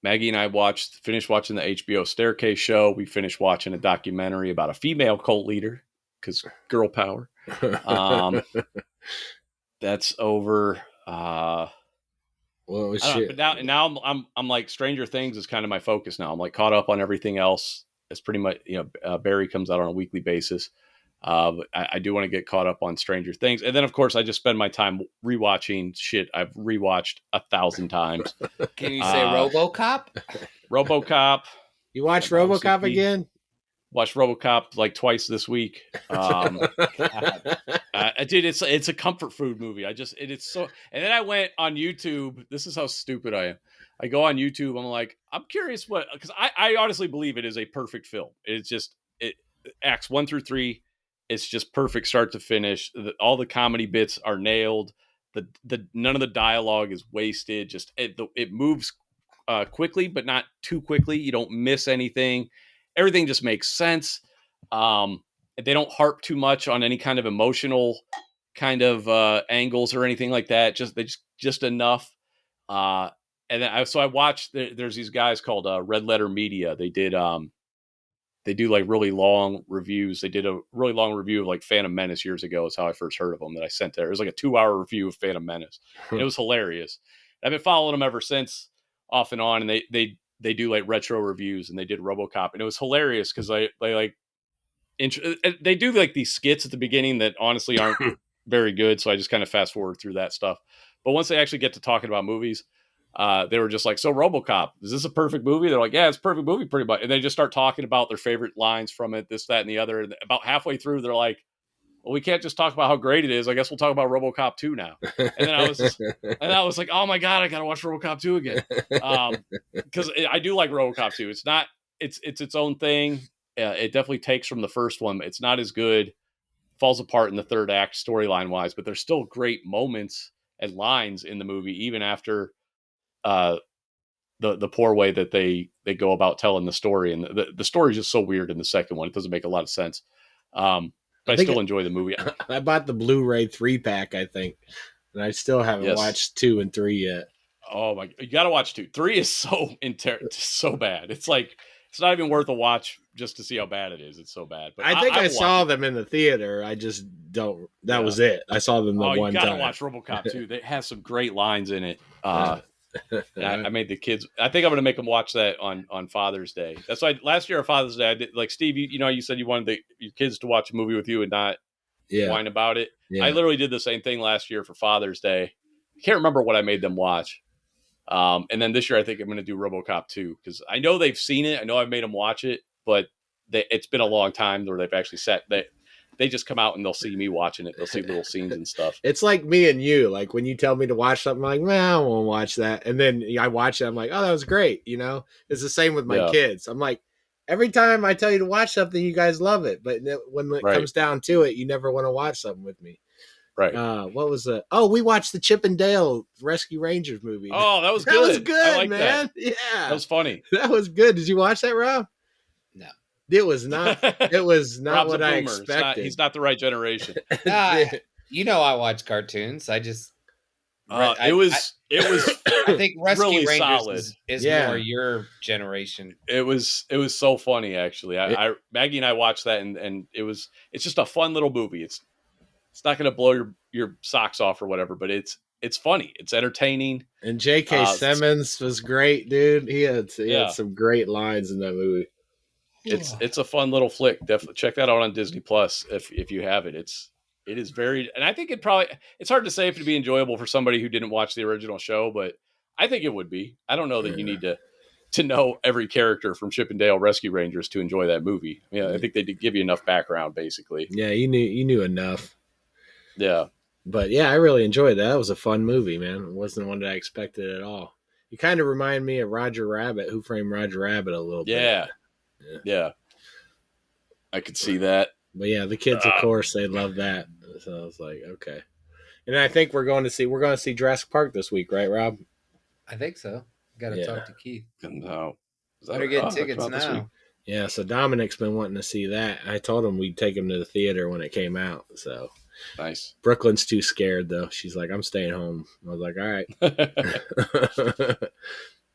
Maggie and I finished watching the HBO Staircase show. We finished watching a documentary about a female cult leader because girl power. That's over. Well, shit. But now I'm like Stranger Things is kind of my focus now. I'm like caught up on everything else. It's pretty much Barry comes out on a weekly basis. But I do want to get caught up on Stranger Things, and then of course I just spend my time rewatching shit I've rewatched 1,000 times. Can you say RoboCop? RoboCop. You watched RoboCop again? Watched RoboCop like twice this week. Dude, it's a comfort food movie. It's so. And then I went on YouTube. This is how stupid I am. I go on YouTube. I'm like, I'm curious because I honestly believe it is a perfect film. It's just acts 1 through 3. It's just perfect start to finish. All the comedy bits are nailed. The none of the dialogue is wasted. Just it moves quickly, but not too quickly. You don't miss anything. Everything just makes sense. They don't harp too much on any kind of emotional kind of angles or anything like that. Just enough. And then I watched. There's these guys called Red Letter Media. They do like really long reviews. They did a really long review of like Phantom Menace years ago. Is how I first heard of them that I sent there. It was like a 2-hour review of Phantom Menace. And it was hilarious. I've been following them ever since, off and on. And they do like retro reviews, and they did RoboCop, and it was hilarious because they do like these skits at the beginning that honestly aren't very good. So I just kind of fast forward through that stuff. But once they actually get to talking about movies, they were just like, so RoboCop, is this a perfect movie? They're like, yeah, it's a perfect movie pretty much. And they just start talking about their favorite lines from it, this, that, and the other. And about halfway through, they're like, well, we can't just talk about how great it is. I guess we'll talk about RoboCop 2 now. And then I was like, oh my God, I got to watch RoboCop 2 again. Because I do like RoboCop 2. It's its own thing. It definitely takes from the first one. It's not as good. Falls apart in the third act storyline wise, but there's still great moments and lines in the movie, even after the poor way that they go about telling the story. And the story is just so weird in the second one. It doesn't make a lot of sense. But I still enjoy the movie. I bought the Blu-ray 3-pack, I think, and I still haven't watched 2 and 3 yet. Oh my! You got to watch 2. 3 is so bad. It's like it's not even worth a watch just to see how bad it is. It's so bad. But I think I saw them in the theater. I just don't. That was it. I saw them the one time. You got to watch RoboCop 2. It has some great lines in it. I made the kids. I think I'm going to make them watch that on Father's Day. That's why last year on Father's Day, I did like Steve. You said you wanted your kids to watch a movie with you and not whine about it. Yeah. I literally did the same thing last year for Father's Day. I can't remember what I made them watch. And then this year, I think I'm going to do RoboCop 2 because I know they've seen it. I know I've made them watch it, but it's been a long time where they've actually sat. They just come out and they'll see me watching it. They'll see little scenes and stuff. It's like me and you. Like when you tell me to watch something, I'm like, well, I won't watch that. And then I watch it. I'm like, oh, that was great. It's the same with my kids. I'm like, every time I tell you to watch something, you guys love it. But when it comes down to it, you never want to watch something with me. Right. What was it? Oh, we watched the Chip and Dale Rescue Rangers movie. Oh, that was good. That was good, I like man. That. Yeah. That was funny. That was good. Did you watch that, Rob? No. It was not what I expected. He's not the right generation. I watch cartoons. I just it was I think Rescue really Rangers solid. is more your generation. It was so funny actually. Maggie and I watched that and it's just a fun little movie. It's not going to blow your socks off or whatever, but it's funny. It's entertaining. And J.K. Simmons was great, dude. He had some great lines in that movie. It's a fun little flick. Definitely check that out on Disney Plus if you have it. It is very, and I think it's hard to say if it'd be enjoyable for somebody who didn't watch the original show, but I think it would be. I don't know that you need to know every character from Chip and Dale Rescue Rangers to enjoy that movie. Yeah, I think they did give you enough background, basically. Yeah, you knew enough. Yeah. But yeah, I really enjoyed that. That was a fun movie, man. It wasn't one that I expected at all. You kind of remind me of Roger Rabbit, Who Framed Roger Rabbit, a little Yeah. bit. Yeah. I could see that. But yeah, the kids, of course, they love that. So I was like, okay. And I think we're going to see Jurassic Park this week, right, Rob? I think so. Got to talk to Keith. No. Better get tickets now. Yeah, so Dominic's been wanting to see that. I told him we'd take him to the theater when it came out. So nice. Brooklyn's too scared though. She's like, I'm staying home. I was like, all right.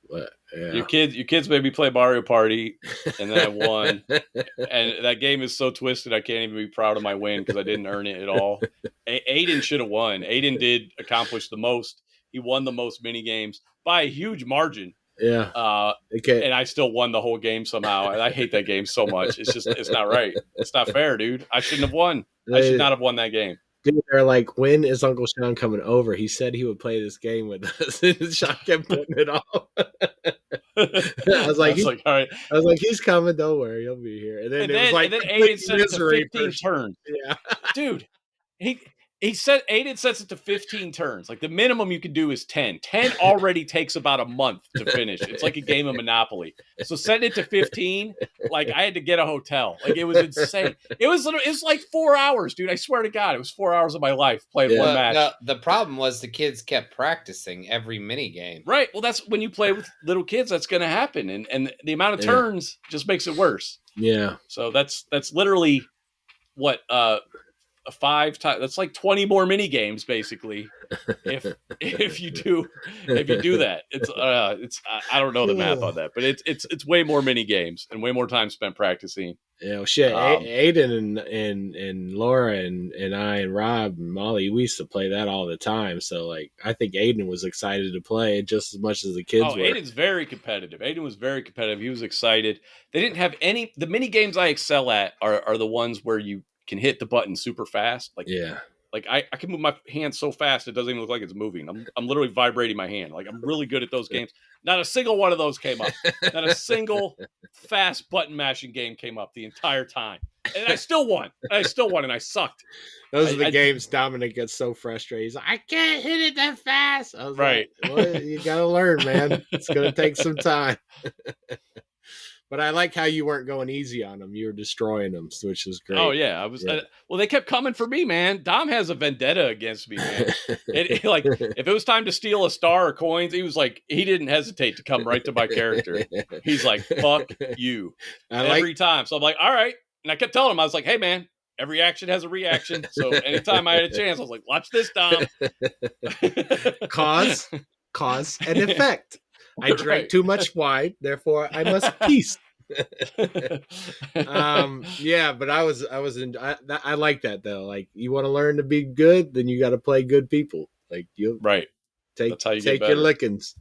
But, yeah. Your kids made me play Mario Party, and then I won. And that game is so twisted, I can't even be proud of my win because I didn't earn it at all. Aiden should have won. Aiden did accomplish the most. He won the most mini games by a huge margin. Yeah. And I still won the whole game somehow. And I hate that game so much. It's not right. It's not fair, dude. I shouldn't have won. I should not have won that game. Dude, they're like, when is Uncle Sean coming over? He said he would play this game with us. And Sean kept putting it off. I was like, all right. I was like, he's coming. Don't worry, he'll be here. And then Aiden said it to 15 turns. Yeah, dude, he said Aiden sets it to 15 turns. Like the minimum you can do is 10. 10 already takes about a month to finish. It's like a game of Monopoly. So setting it to 15, like I had to get a hotel. Like it was insane. It was like 4 hours, dude. I swear to God, it was 4 hours of my life playing one match. No, the problem was the kids kept practicing every mini game. Right. Well, that's when you play with little kids, that's going to happen, and the amount of turns just makes it worse. Yeah. So that's literally what a 5 times. That's like 20 more mini games, basically. If you do that, it's I don't know the math on that, but it's way more mini games and way more time spent practicing. Yeah, well, shit. Aiden and Laura and I and Rob and Molly, we used to play that all the time. So like, I think Aiden was excited to play it just as much as the kids were. Aiden's very competitive. Aiden was very competitive. He was excited. They didn't have any. The mini games I excel at are the ones where you can hit the button super fast. Like, yeah. Like I can move my hand so fast it doesn't even look like it's moving. I'm literally vibrating my hand. Like I'm really good at those games. Not a single one of those came up. Not a single fast button mashing game came up the entire time. And I still won. And I sucked. Those are the games Dominic gets so frustrated. He's like, I can't hit it that fast. I was right. Like, well, you gotta learn, man. It's gonna take some time. But I like how you weren't going easy on them. You were destroying them, which was great. Oh, yeah. I was. Yeah. Well, they kept coming for me, man. Dom has a vendetta against me, man. Like, if it was time to steal a star or coins, he didn't hesitate to come right to my character. He's like, fuck you. Every time. So I'm like, all right. And I kept telling him, I was like, hey, man, every action has a reaction. So anytime I had a chance, I was like, watch this, Dom. Cause and effect. I drank too much wine, therefore I must peace. Yeah, but I like that though. Like, you want to learn to be good, then you got to play good people. Like, you take your lickings.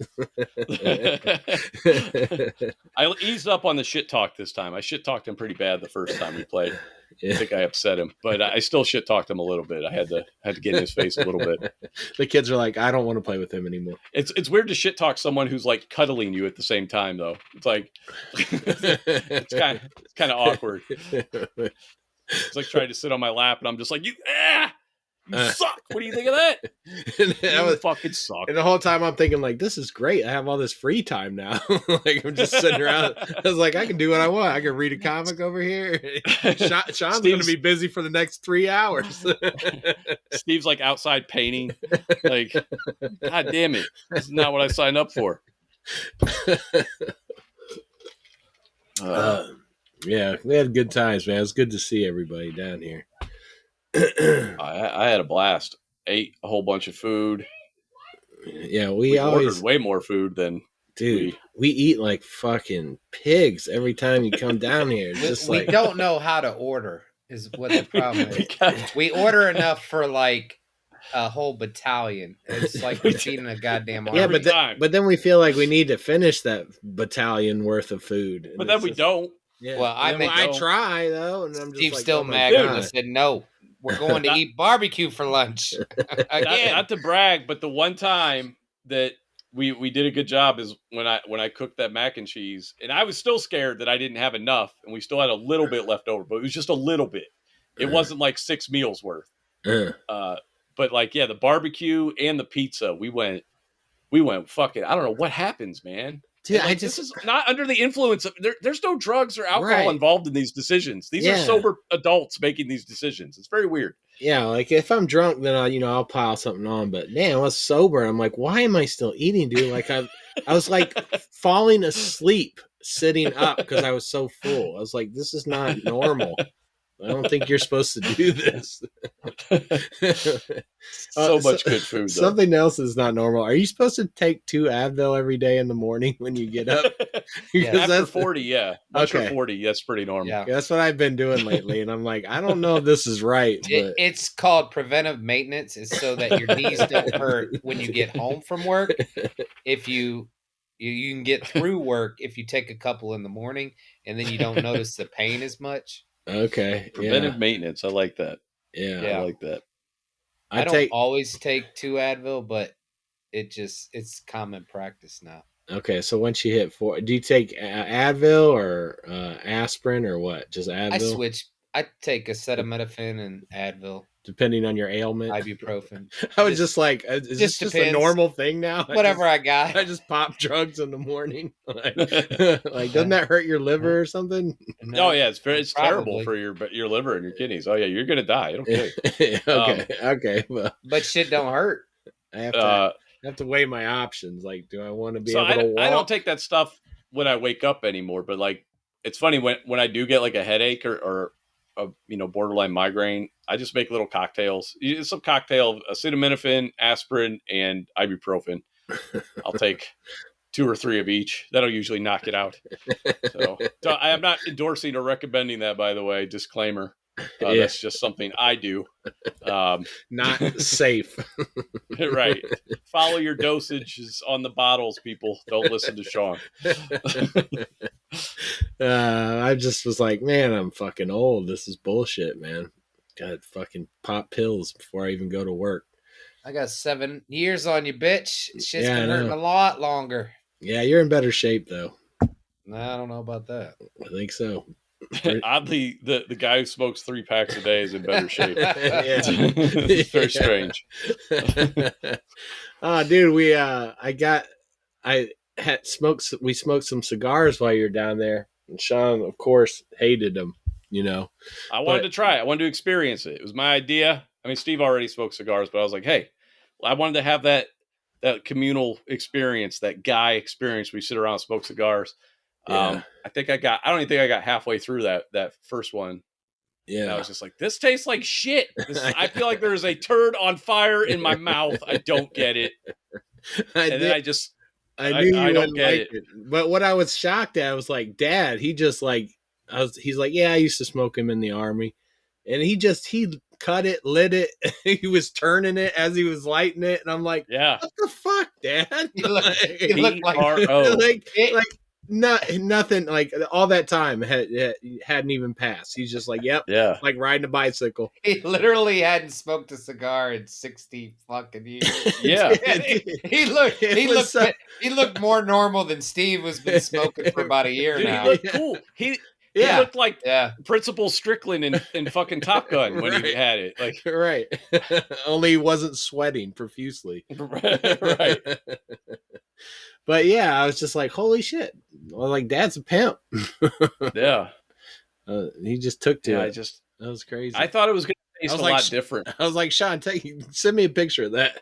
I eased up on the shit talk this time. I shit talked him pretty bad the first time we played. Yeah. I think I upset him, but I still shit talked him a little bit. I had to get in his face a little bit. The kids are like, I don't want to play with him anymore. It's weird to shit talk someone who's like cuddling you at the same time, though. It's like it's kind of awkward. It's like trying to sit on my lap, and I'm just like, you suck. What do you think of that? You fucking suck. And the whole time I'm thinking, like, this is great. I have all this free time now. Like, I'm just sitting around. I was like, I can do what I want. I can read a comic over here. Sean's going to be busy for the next 3 hours. Steve's like outside painting. Like, God damn it. This is not what I signed up for. Yeah, we had good times, man. It was good to see everybody down here. I had a blast. Ate a whole bunch of food. Yeah, we always ordered way more food than we eat like fucking pigs every time you come down here. Just we don't know how to order is what the problem is. We order enough for like a whole battalion. It's like we're feeding a goddamn army. Yeah, but then we feel like we need to finish that battalion worth of food. But then we don't. Yeah. Well, I try though, and I'm just Steve's still mad. I said no. We're going to eat barbecue for lunch. Again. Not to brag, but the one time that we did a good job is when I cooked that mac and cheese, and I was still scared that I didn't have enough, and we still had a little bit left over, but it was just a little bit. It wasn't like 6 meals worth. But like, yeah, the barbecue and the pizza, we went fucking, I don't know what happens, man. Dude, like, this is not under the influence of there's no drugs or alcohol involved in these decisions. These are sober adults making these decisions. It's very weird. Yeah, like if I'm drunk, then I'll pile something on. But man, I was sober. I'm like, why am I still eating, dude? Like I was like falling asleep sitting up because I was so full. I was like, this is not normal. I don't think you're supposed to do this. So much good food. Something else is not normal. Are you supposed to take 2 Advil every day in the morning when you get up? After 40, yeah. Once you're 40, that's pretty normal. Yeah, that's what I've been doing lately. And I'm like, I don't know if this is right. But... It's called preventive maintenance. It's so that your knees don't hurt when you get home from work. If you can get through work if you take a couple in the morning, and then you don't notice the pain as much. Okay. Preventive maintenance. I like that. Yeah. I like that. I don't always take 2 Advil, but it's common practice now. Okay. So once you hit 4, do you take Advil or aspirin or what? Just Advil? I switch. I take acetaminophen and Advil. Depending on your ailment. Ibuprofen. I was just like, is this just a normal thing now? Whatever I got. I just pop drugs in the morning. Like doesn't that hurt your liver or something? No, yeah, it's terrible for your liver and your kidneys. Oh yeah, you're gonna die. I don't care. Okay. Well, but shit don't hurt. I have to weigh my options. Like, do I want to be able to walk? I don't take that stuff when I wake up anymore. But like, it's funny when I do get like a headache or a borderline migraine, I just make little cocktails. Some cocktail, acetaminophen, aspirin, and ibuprofen. I'll take 2 or 3 of each. That'll usually knock it out. So I am not endorsing or recommending that, by the way. Disclaimer. That's just something I do. Not safe. Right. Follow your dosages on the bottles, people. Don't listen to Sean. I just was like, man, I'm fucking old. This is bullshit, man. Gotta fucking pop pills before I even go to work. I got 7 years on you, bitch. Shit's been hurting a lot longer. Yeah, you're in better shape, though. I don't know about that. I think so. Oddly, the guy who smokes 3 packs a day is in better shape. It's very strange. Dude, we smoked some cigars while you were down there, and Sean, of course, hated them. I wanted to try it. I wanted to experience it. It was my idea. I mean, Steve already smoked cigars, but I was like, hey, I wanted to have that communal experience, that guy experience. We sit around and smoke cigars. Yeah. I don't even think I got halfway through that first one. Yeah. And I was just like, this tastes like shit. I feel like there's a turd on fire in my mouth. I don't get it. I knew you wouldn't like it. But what I was shocked at, I was like, Dad, he's like, yeah, I used to smoke him in the Army. And he cut it, lit it. He was turning it as he was lighting it. And I'm like, yeah, what the fuck, Dad? He looked like nothing, like all that time hadn't even passed. He's just like, yep, yeah, like riding a bicycle. He literally hadn't smoked a cigar in 60 fucking years. Yeah, he looked more normal than Steve was been smoking for about a year now. He looked cool. He looked like Principal Strickland in fucking Top Gun when he had it. Like, right. Only he wasn't sweating profusely. Right. But yeah, I was just like, holy shit. Well, like, Dad's a pimp. Yeah. He just took to it. That was crazy. I thought it was going to taste a lot different. I was like, Sean, send me a picture of that.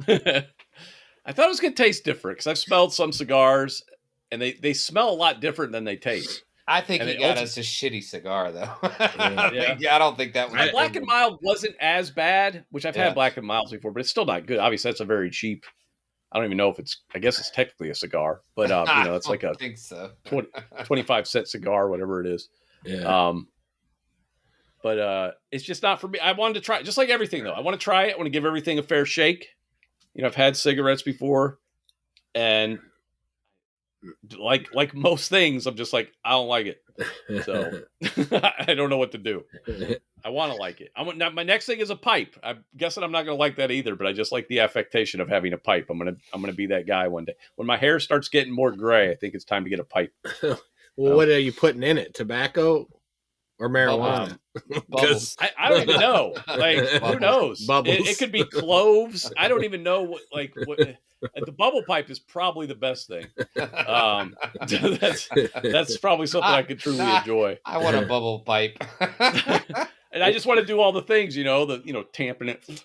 I thought it was going to taste different because I've smelled some cigars and they smell a lot different than they taste. I think he got us a shitty cigar, though. I don't think that was... Black and Mild wasn't as bad, which I've had Black and Milds before, but it's still not good. Obviously, that's a very cheap... I don't even know if I guess it's technically a cigar, but it's like a 25-cent cigar, whatever it is. Yeah. But it's just not for me. I wanted to try it, just like everything though. I want to try it. I want to give everything a fair shake. I've had cigarettes before, and like most things, I'm just like, I don't like it. So I don't know what to do. I want to like it. My next thing is a pipe. I'm guessing I'm not going to like that either, but I just like the affectation of having a pipe. I'm going to be that guy one day. When my hair starts getting more gray, I think it's time to get a pipe. Well, what are you putting in it? Tobacco? or marijuana? Bubbles. I don't even know. Like, who knows? Bubbles. It could be cloves. I don't even know what. The bubble pipe is probably the best thing. That's probably something I could truly enjoy. I want a bubble pipe. And I just want to do all the things, tamping it.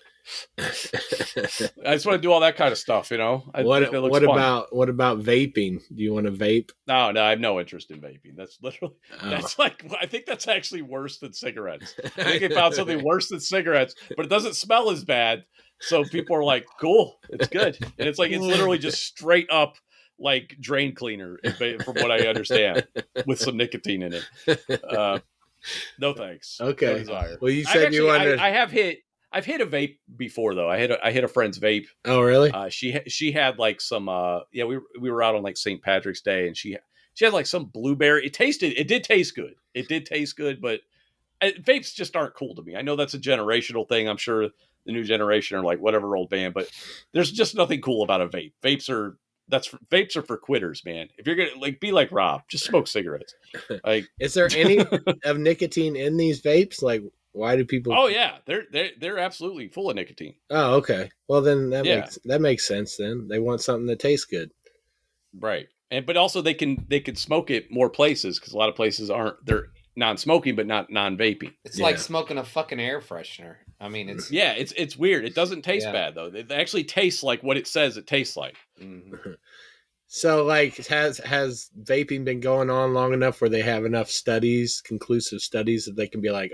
I just want to do all that kind of stuff, What about vaping? Do you want to vape? No, I have no interest in vaping. That's literally I think that's actually worse than cigarettes. I think they found something worse than cigarettes, but it doesn't smell as bad. So people are like, cool, it's good. And it's literally just straight up like drain cleaner, from what I understand, with some nicotine in it. No thanks. Okay. No desire. Well, you said you wanted. I've hit a vape before though. I hit a friend's vape. Oh, really? She had like some. We were out on like St. Patrick's Day, and she had like some blueberry. It did taste good. It did taste good, but vapes just aren't cool to me. I know that's a generational thing. I'm sure the new generation are like whatever old band, but there's just nothing cool about a vape. Vapes are for quitters, man. If you're gonna be like Rob, just smoke cigarettes. Like, is there any of nicotine in these vapes? Like, why do people? Oh yeah, they're absolutely full of nicotine. Oh, okay. Well, then that makes sense. Then they want something that tastes good, right? But also they can smoke it more places because a lot of places they're non-smoking but not non-vaping. It's like smoking a fucking air freshener. I mean, it's weird. It doesn't taste bad though. It actually tastes like what it says it tastes like. Mm-hmm. So, like, has vaping been going on long enough where they have enough conclusive studies that they can be like,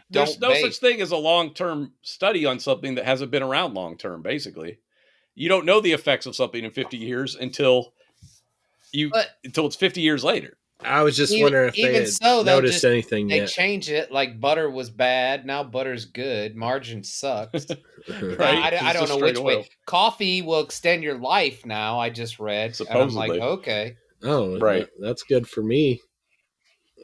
there's no such thing as a long-term study on something that hasn't been around long-term. Basically, you don't know the effects of something in 50 years until it's 50 years later. I was just wondering if they had noticed anything yet. They change it, like butter was bad, now butter's good, margarine sucks. Right? I don't know which way. Coffee will extend your life now, I just read. Supposedly. And I'm like, okay. Oh, right. That's good for me.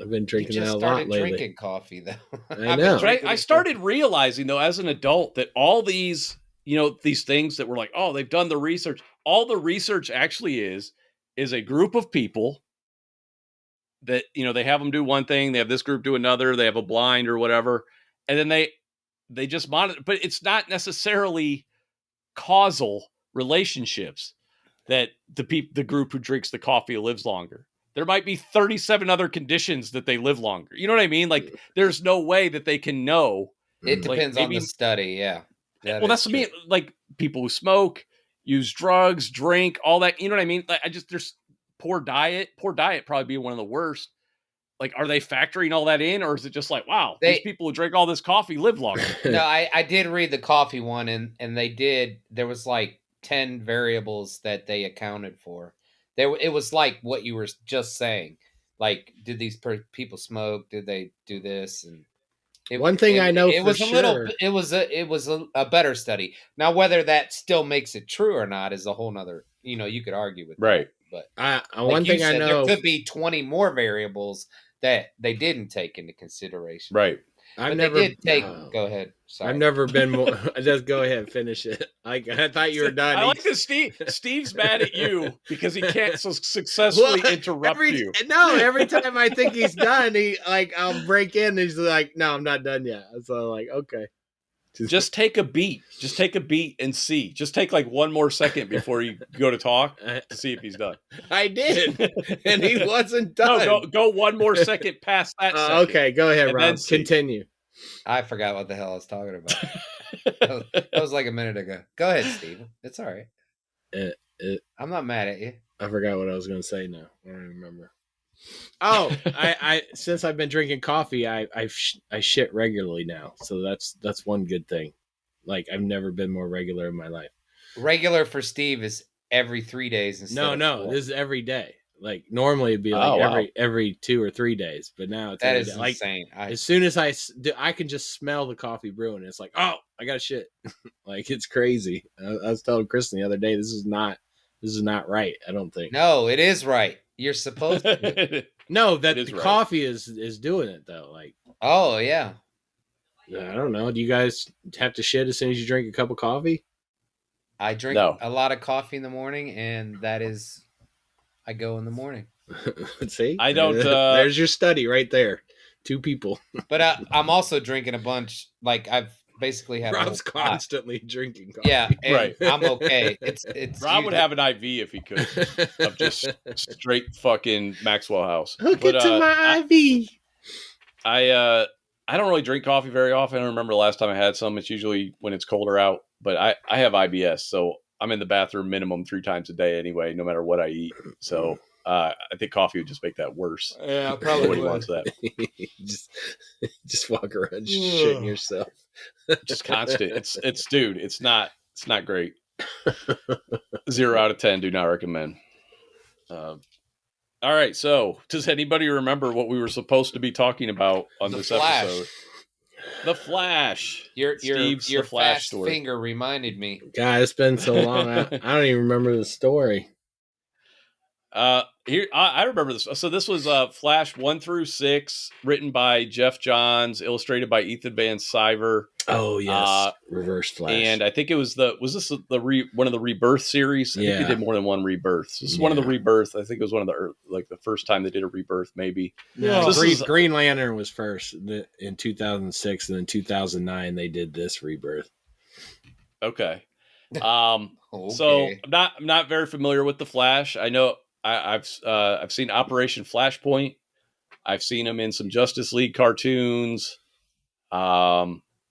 I've been drinking that a lot lately. You just started drinking coffee, though. I know. I started realizing, though, as an adult, that all these, these things that were like, oh, they've done the research. All the research actually is a group of people that, they have them do one thing, they have this group do another, they have a blind or whatever, and then they just monitor, but it's not necessarily causal relationships that the group who drinks the coffee lives longer. There might be 37 other conditions that they live longer. You know what I mean? Like, there's no way that they can know. It depends on the study, yeah. That's me. Like, people who smoke, use drugs, drink, all that. You know what I mean? Like, there's poor diet probably be one of the worst. Like, are they factoring all that in, or is it just like, wow, these people who drink all this coffee live longer? No, I did read the coffee one, and there was like 10 variables that they accounted for. It was like what you were just saying. Like, did these people smoke? Did they do this? And one thing I know it was it was a better study. Now, whether that still makes it true or not is a whole nother. You could argue with right. That, but one thing I know, there could be 20 more variables that they didn't take into consideration. Right. Go ahead. Sorry. I've never been more. Just go ahead, finish it. I thought you were done. I like that Steve's mad at you because he can't successfully interrupt you. No, every time I think he's done, I'll break in and he's like, no, I'm not done yet. So I'm like, okay. Just take a beat. Just take a beat and see. Just take like one more second before you go to talk to see if he's done. I did, and he wasn't done. No, go one more second past that. Okay, go ahead, Rob. Continue. I forgot what the hell I was talking about. that was like a minute ago. Go ahead, Steve. It's all right. I'm not mad at you. I forgot what I was going to say now. I don't even remember. Oh, I since I've been drinking coffee, I shit regularly now. So that's one good thing. Like, I've never been more regular in my life. Regular for Steve is every 3 days instead of 4. This is every day. Like, normally it'd be like every 2 or 3 days, but now it's that is insane. Like, as soon as I can just smell the coffee brewing, it's like, oh, I got shit. Like, it's crazy. I was telling Kristen the other day, this is not right. I don't think. No, it is right. You're supposed to. No, that the coffee is doing it though. Like, oh yeah. I don't know. Do you guys have to shit as soon as you drink a cup of coffee? I drink a lot of coffee in the morning, and I go in the morning. See, I don't. There's your study right there. 2 people. But I'm also drinking a bunch. Like I've basically had. Rob's a whole pot. constantly drinking coffee. Yeah, and Right. I'm okay. It's Rob would have an IV if he could of just straight fucking Maxwell House. Hook it to my IV. I don't really drink coffee very often. I don't remember the last time I had some. It's usually when it's colder out. But I have IBS, so I'm in the bathroom minimum 3 times a day anyway, no matter what I eat. So I think coffee would just make that worse. Yeah, probably Nobody wants that. just walk around shitting yourself. Just constant. It's dude. It's not great. 0 out of 10. Do not recommend. All right. So, does anybody remember what we were supposed to be talking about on this episode? The Flash. Your Flash fast story. finger reminded me. God, it's been so long. I don't even remember the story. Here I remember this. So this was Flash 1 through 6, written by Jeff Johns, illustrated by Ethan Van Sciver. Oh yes, Reverse Flash. And I think it was one of the Rebirth series. I think they did more than one Rebirth. This is one of the Rebirth. I think it was one of the first time they did a Rebirth, maybe. No, Green Lantern was first in 2006, and then 2009 they did this Rebirth. Okay. So I'm not very familiar with the Flash. I know I've seen Operation Flashpoint. I've seen him in some Justice League cartoons.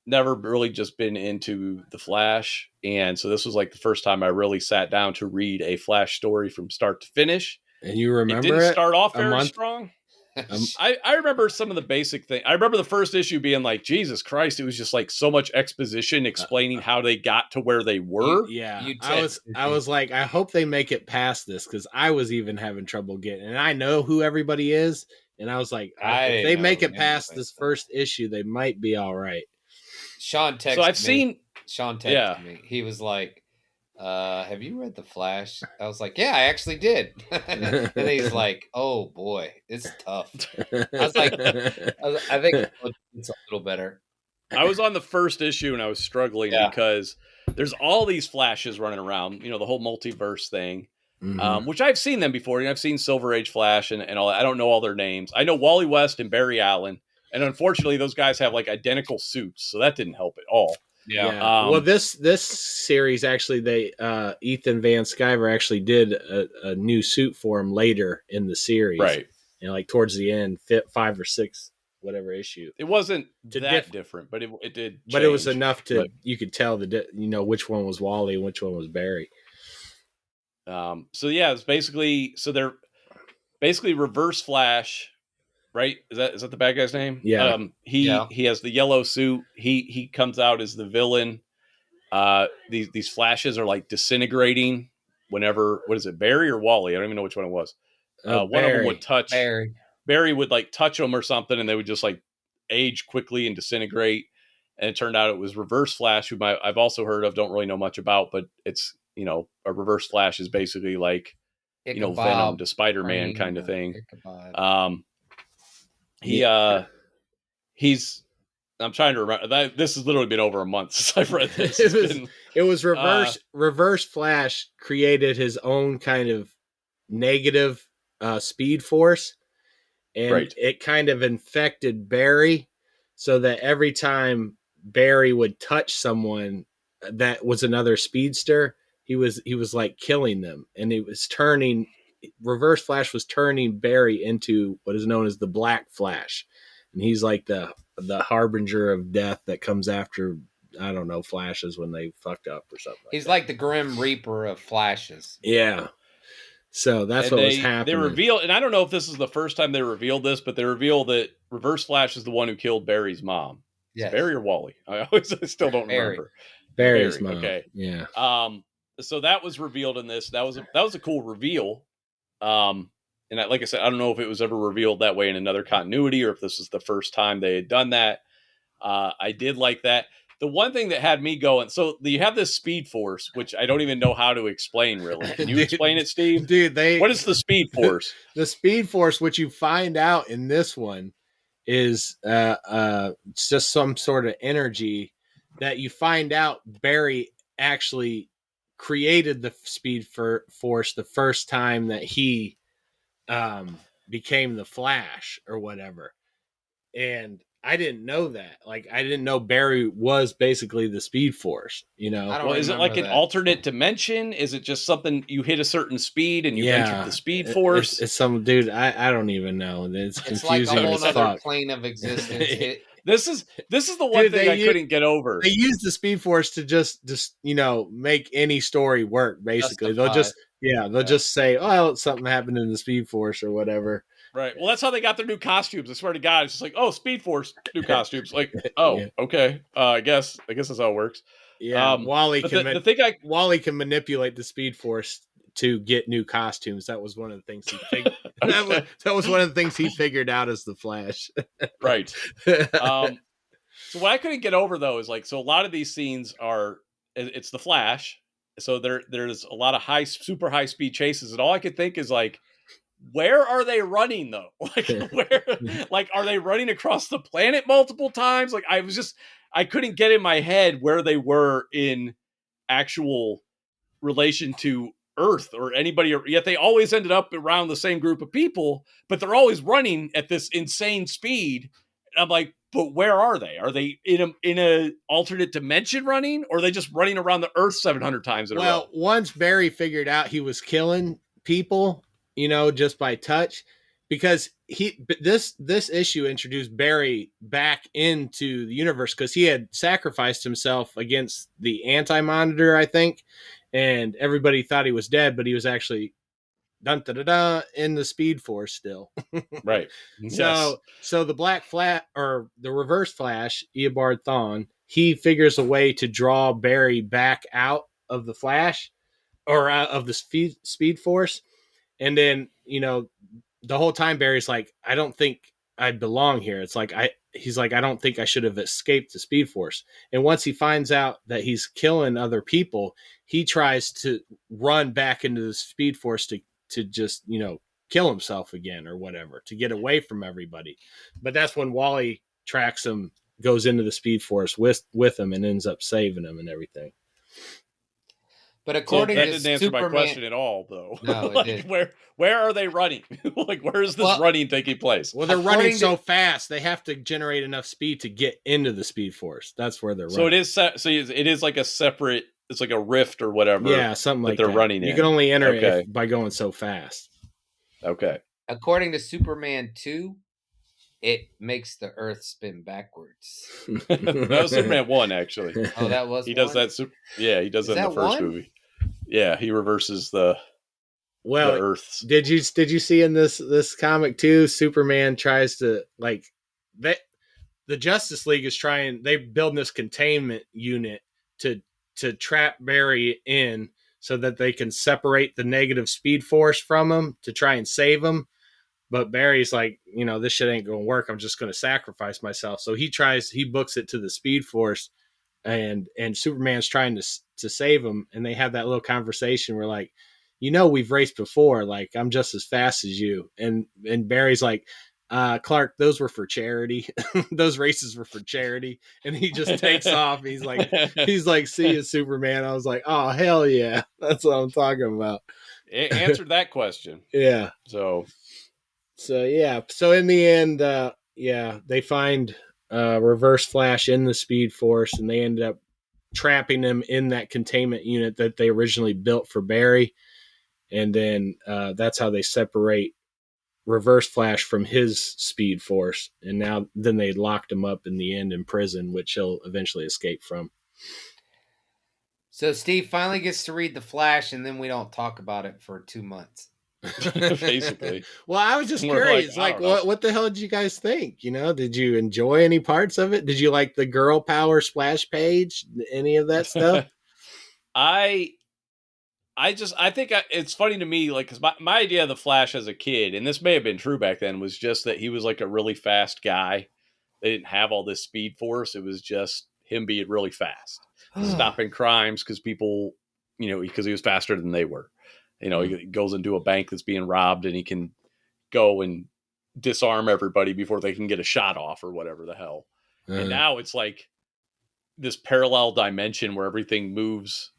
Never really just been into the Flash, and so this was like the first time I really sat down to read a Flash story from start to finish. And you remember it didn't start off very strong. I remember some of the basic things. I remember the first issue being like, Jesus Christ, it was just like so much exposition explaining how they got to where they were. I was like, I hope they make it past this, because I was even having trouble getting, and I know who everybody is, and I was like, if they make it past this first issue, they might be all right. Sean texted me. He was like, have you read The Flash? I was like, yeah, I actually did. And he's like, oh boy, it's tough. I was like, I think it's a little better. I was on the first issue and I was struggling because there's all these Flashes running around, the whole multiverse thing, which I've seen them before. I've seen Silver Age Flash and all that. I don't know all their names. I know Wally West and Barry Allen. And unfortunately, those guys have like identical suits, so that didn't help at all. Yeah. Well, this series actually, Ethan Van Sciver actually did a new suit for him later in the series, right? And like towards the end, 5 or 6, whatever issue. It wasn't that different, but it did. But change. It was enough you could tell which one was Wally and which one was Barry. So yeah, it's basically they're basically Reverse Flash. Right? Is that the bad guy's name? Yeah. He has the yellow suit. He comes out as the villain. These Flashes are like disintegrating whenever, what is it, Barry or Wally? I don't even know which one it was. One of them would touch Barry would like touch them or something, and they would just like age quickly and disintegrate. And it turned out it was Reverse Flash, who I've also heard of, don't really know much about, but it's a Reverse Flash is basically like Venom to Spider-Man kind of thing. I'm trying to remember that this has literally been over a month since I've read this. It was Reverse Flash created his own kind of negative speed force, and it kind of infected Barry, so that every time Barry would touch someone that was another speedster, he was like killing them, and it was turning. Reverse Flash was turning Barry into what is known as the Black Flash, and he's like the harbinger of death that comes after, I don't know, Flashes when they fucked up or something. He's like the Grim Reaper of Flashes. Yeah. So that's what was happening. They reveal, and I don't know if this is the first time they revealed this, but they reveal that Reverse Flash is the one who killed Barry's mom. Yes. Barry or Wally? I still don't remember. Barry's mom. Okay. Yeah. So that was revealed in this. That was a cool reveal. And like I said, I don't know if it was ever revealed that way in another continuity or if this is the first time they had done that. I did like that. The one thing that had me going, so you have this Speed Force, which I don't even know how to explain really. Can you explain it, Steve? Dude, what is the Speed Force? The Speed Force, which you find out in this one, is just some sort of energy that you find out Barry actually created the Speed Force the first time that he became the Flash or whatever. And I didn't know that. Like, I didn't know Barry was basically the Speed Force, you know? I don't Well, is it like an alternate dimension? Is it just something you hit a certain speed and you've entered the Speed Force? It's some dude. I don't even know. It's confusing like a whole as other fuck. plane of existence. This is the one thing I couldn't get over. They use the Speed Force to just you know, make any story work. Basically, they'll just say, "Oh, something happened in the Speed Force" or whatever. Right. Well, that's how they got their new costumes. I swear to God, it's just like, oh, Speed Force, new costumes. Like, oh, okay. I guess that's how it works. Yeah, Wally can manipulate the Speed Force to get new costumes. That was one of the things he figured. Okay. that was one of the things he figured out as the Flash. Right. So what I couldn't get over though is like, so a lot of these scenes are, it's the Flash. So there's a lot of super high speed chases, and all I could think is like, where are they running though? Like are they running across the planet multiple times? Like I couldn't get in my head where they were in actual relation to Earth or anybody, yet they always ended up around the same group of people, but they're always running at this insane speed. And I'm like, but where are they? Are they in a alternate dimension running, or are they just running around the Earth 700 times in a row? Well, once Barry figured out he was killing people, you know, just by touch, because this issue introduced Barry back into the universe because he had sacrificed himself against the Anti-Monitor, I think, and everybody thought he was dead, but he was actually in the Speed Force still. Right. Yes. So the the Reverse Flash, Eobard Thawne, he figures a way to draw Barry back out of the Flash or out of the Speed Force. And then, you know, the whole time Barry's like, I don't think I belong here. It's like, he's like, I don't think I should have escaped the Speed Force. And once he finds out that he's killing other people, he tries to run back into the Speed Force to just, you know, kill himself again or whatever, to get away from everybody. But that's when Wally tracks him, goes into the Speed Force with him, and ends up saving him and everything. But according that to didn't answer my question at all, though. No, like, it did. Where are they running? Like, where is this running taking place? Well, they're running so fast they have to generate enough speed to get into the Speed Force. That's where they're running. So it is like a separate. It's like a rift or whatever. Yeah, something like that. They're running. You can only enter it by going so fast. Okay. According to Superman 2, it makes the Earth spin backwards. No, Superman 1 actually. Oh, that was. He does that. Yeah, he does that in the first movie. Yeah, he reverses the Earths. Did you see in this comic too? Superman tries to the Justice League is trying. They build this containment unit to trap Barry in so that they can separate the negative Speed Force from him to try and save him. But Barry's like, you know, this shit ain't gonna work. I'm just gonna sacrifice myself. So he books it to the Speed Force, and Superman's trying to save him, and they have that little conversation where, like, you know, we've raced before, like, I'm just as fast as you, and Barry's like, Clark, those were for charity. Those races were for charity. And he just takes off. He's like, see you, Superman. I was like, oh, hell yeah, that's what I'm talking about. It answered that question. Yeah. So yeah. So in the end, they find Reverse Flash in the Speed Force, and they ended up trapping him in that containment unit that they originally built for Barry. And then that's how they separate Reverse Flash from his Speed Force. And then they locked him up in the end in prison, which he'll eventually escape from. So Steve finally gets to read The Flash, and then we don't talk about it for 2 months. Basically. Well, I was just curious, what the hell did you guys think? You know, did you enjoy any parts of it? Did you like the girl power splash page? Any of that stuff? I think it's funny to me, like, because my idea of the Flash as a kid, and this may have been true back then, was just that he was like a really fast guy. They didn't have all this Speed Force. It was just him being really fast, stopping crimes because people, you know, because he was faster than they were. You know, he goes into a bank that's being robbed, and he can go and disarm everybody before they can get a shot off or whatever the hell. And now it's like this parallel dimension where everything moves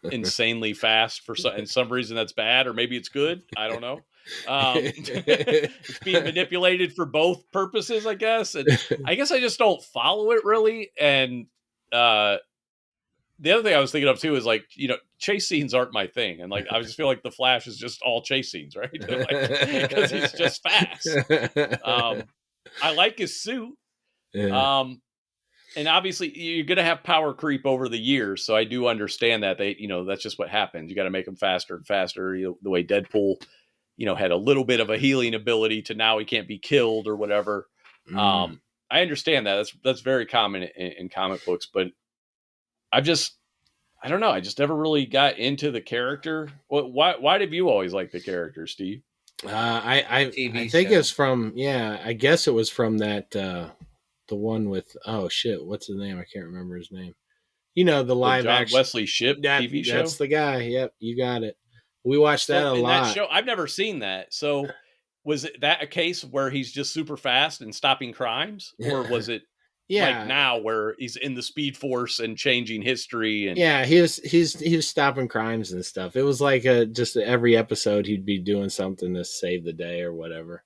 insanely fast and some reason that's bad, or maybe it's good. I don't know. It's being manipulated for both purposes, I guess. And I guess I just don't follow it really. And the other thing I was thinking of too is like, chase scenes aren't my thing. And like, I just feel like the Flash is just all chase scenes, right? Because he's just fast. I like his suit. Yeah. And obviously you're going to have power creep over the years. So I do understand that that's just what happens. You got to make them faster and faster. The way Deadpool, had a little bit of a healing ability to now he can't be killed or whatever. I understand that. That's very common in comic books, but I don't know. I just never really got into the character. Why did you always like the character, Steve? I think it's from, I guess it was from that, the one with, oh shit, what's his name? I can't remember his name. The live action Wesley Shipp TV show. That's the guy. Yep, you got it. We watched that a lot. That show, I've never seen that. So, was that a case where he's just super fast and stopping crimes, or was it like now where he's in the Speed Force and changing history? And he was stopping crimes and stuff. It was like just every episode he'd be doing something to save the day or whatever.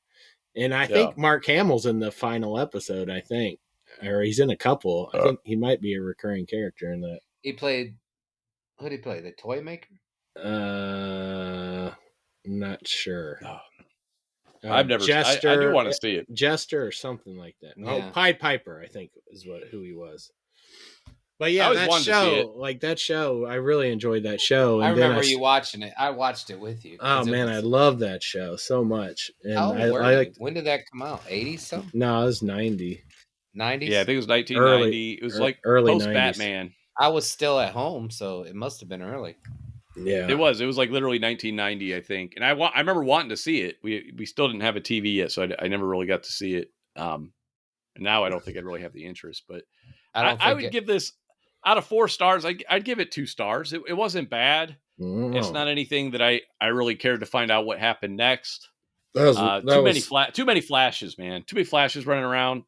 And I think Mark Hamill's in the final episode, I think. Or he's in a couple. I think he might be a recurring character in that. He played... Who did he play? The toy maker? Not sure. I've never... Jester, I do want to see it. Jester or something like that. Yeah. Oh, Pied Piper, I think is who he was. But yeah, that show, I really enjoyed that show. And I remember you watching it. I watched it with you. Oh man, I love that show so much. And how old were you? When did that come out? 80 something? No, it was 90. 90s? Yeah, I think it was 1990. It was like early post 90s. Batman. I was still at home, so it must have been early. Yeah, it was like literally 1990, I think. And I remember wanting to see it. We still didn't have a TV yet, so I never really got to see it. And now I don't think I'd really have the interest. But I would give this, out of 4 stars, I'd give it 2 stars. It wasn't bad. It's not anything that I really cared to find out what happened next. Too many flashes, man. Too many flashes running around.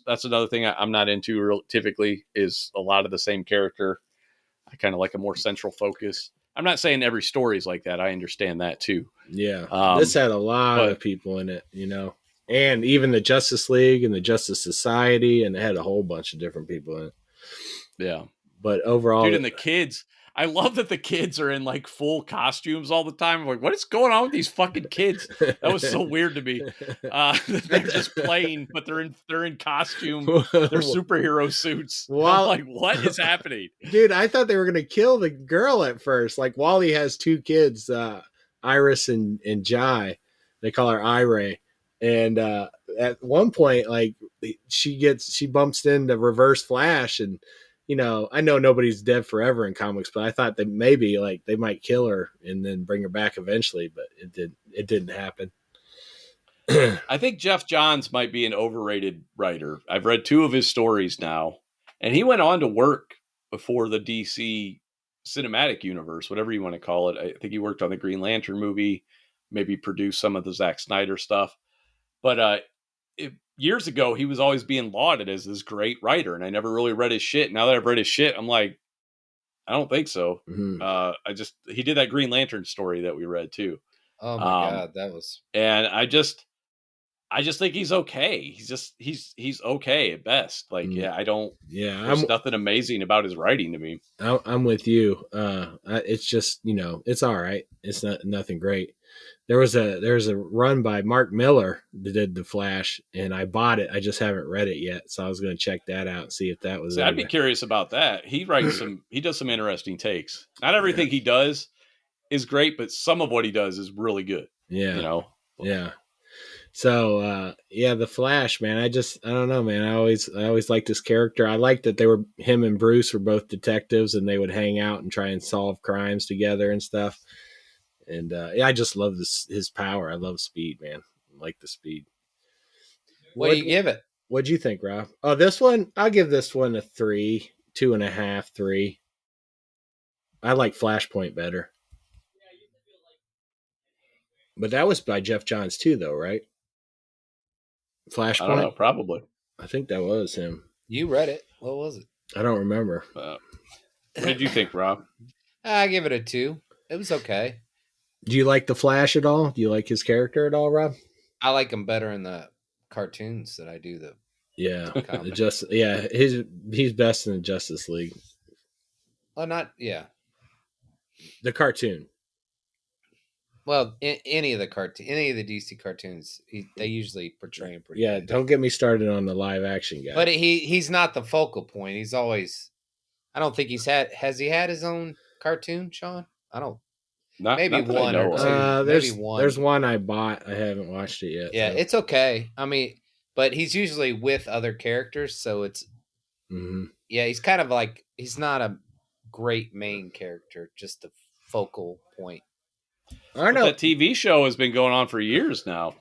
That's another thing I'm not into typically, is a lot of the same character. I kind of like a more central focus. I'm not saying every story is like that. I understand that too. Yeah. This had a lot of people in it, and even the Justice League and the Justice Society, and it had a whole bunch of different people in it. Yeah. But overall, dude, and the kids, I love that the kids are in like full costumes all the time. I'm like, what is going on with these fucking kids? That was so weird to me. They're just playing, but they're in costume. They're superhero suits. Well, I'm like, what is happening? Dude, I thought they were going to kill the girl at first. Like, Wally has 2 kids, Iris and Jai. They call her Ira. And at one point, like, she bumps into Reverse Flash, and I know nobody's dead forever in comics, but I thought that maybe like they might kill her and then bring her back eventually, but it didn't happen. I think Jeff Johns might be an overrated writer. I've read 2 of his stories now, and he went on to work before the DC cinematic universe, whatever you want to call it. I think he worked on the Green Lantern movie, maybe produced some of the Zack Snyder stuff. But years ago, he was always being lauded as this great writer, and I never really read his shit. Now that I've read his shit, I'm like, I don't think so. Mm-hmm. He did that Green Lantern story that we read too. Oh my God, that was. And I just think he's okay. He's okay at best. Like, there's nothing amazing about his writing to me. I'm with you. It's just, it's all right. It's nothing great. There was a run by Mark Miller that did The Flash, and I bought it. I just haven't read it yet, so I was going to check that out and see if that was. See, I'd be curious about that. He does some interesting takes. Not everything he does is great, but some of what he does is really good. Yeah, yeah. So The Flash, man. I don't know, man. I always liked his character. I liked that him and Bruce were both detectives, and they would hang out and try and solve crimes together and stuff. And I just love his power. I love speed, man. I like the speed. What do you give it? What'd you think, Rob? Oh, this one, I'll give this one a 3, 2.5, 3. I like Flashpoint better. But that was by Jeff Johns too, though, right? Flashpoint? I don't know, probably. I think that was him. You read it. What was it? I don't remember. What did you think, Rob? I give it a 2. It was okay. Do you like the Flash at all? Do you like his character at all, Rob? I like him better in the cartoons than I do the Yeah, comic. he's best in the Justice League. Well, not The cartoon. Well, any of the DC cartoons, they usually portray him pretty good. Don't get me started on the live action guy. But he's not the focal point. He's always. I don't think has he had his own cartoon, Sean? I don't. Maybe not one or two. There's maybe one. There's one I bought. I haven't watched it yet. Yeah, it's okay. I mean, but he's usually with other characters, so it's. Mm-hmm. Yeah, he's kind of like he's not a great main character, just a focal point. I don't know. That TV show has been going on for years now.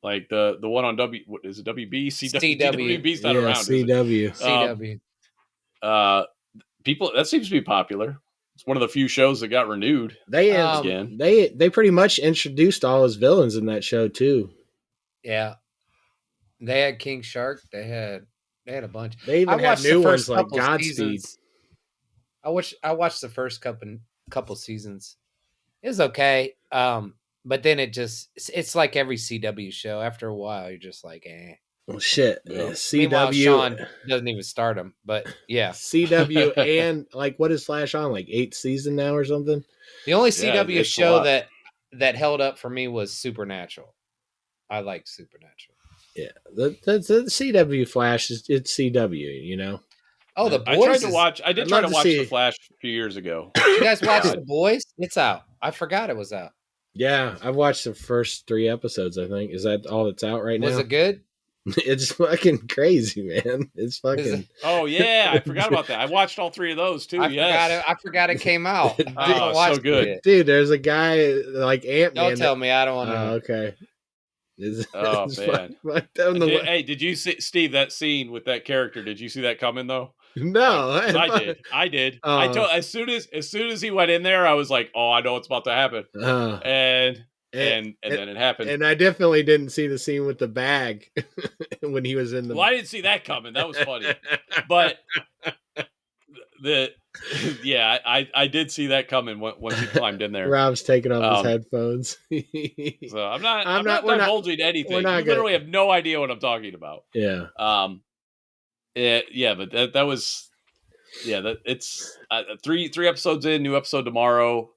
Like the one on what is it? WB, CW? DWB's not around. CW. CW. People, that seems to be popular. It's one of the few shows that got renewed. Again. They pretty much introduced all his villains in that show too. Yeah, they had King Shark. They had a bunch. They even had new ones like Godspeed. I watched the first couple seasons. It was okay. But then it's like every CW show. After a while, you're just like, eh. Well, shit. Yeah. CW. Meanwhile, Sean doesn't even start them. But yeah, CW and like what is Flash on? Like 8th season now or something. The only CW show that held up for me was Supernatural. I like Supernatural. Yeah, the CW Flash it's CW. You know. Oh, The Boys. I did try to watch The Flash a few years ago. Did you guys watch The Boys? It's out. I forgot it was out. Yeah, I've watched the first 3 episodes, I think. Is that all that's out right now? Was it good? It's fucking crazy, man. It's fucking... Oh, yeah. I forgot about that. I watched all 3 of those, too. I forgot it came out. Oh, so good. Dude, there's a guy like Ant-Man. Don't tell me. I don't want to know. Okay. Man. Hey, did you see, Steve, that scene with that character? Did you see that coming, though? No. I did. I told as soon as he went in there, I was like, oh, I know what's about to happen. And then it happened. And I definitely didn't see the scene with the bag when he was in the... Well, I didn't see that coming. That was funny. But I did see that coming once he climbed in there. Rob's taking off his headphones. So I'm not divulging anything. You literally have no idea what I'm talking about. Yeah. But that was it's 3 episodes in, new episode tomorrow.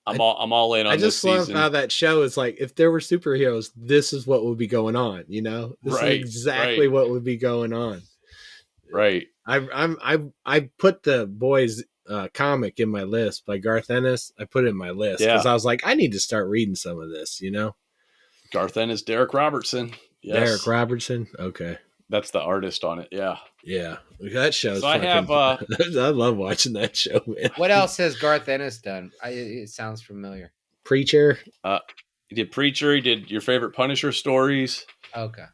I'm all in on this season. I just love how that show is like, if there were superheroes, this is what would be going on, you know? This is exactly what would be going on. Right. I put the Boys comic in my list by Garth Ennis. I put it in my list because I was like, I need to start reading some of this, you know? Garth Ennis, Derek Robertson. Yes. Derek Robertson. Okay. That's the artist on it. Yeah. Yeah. That show's I love watching that show, man. What else has Garth Ennis done? It sounds familiar. Preacher. He did Preacher. He did your favorite Punisher stories. Okay.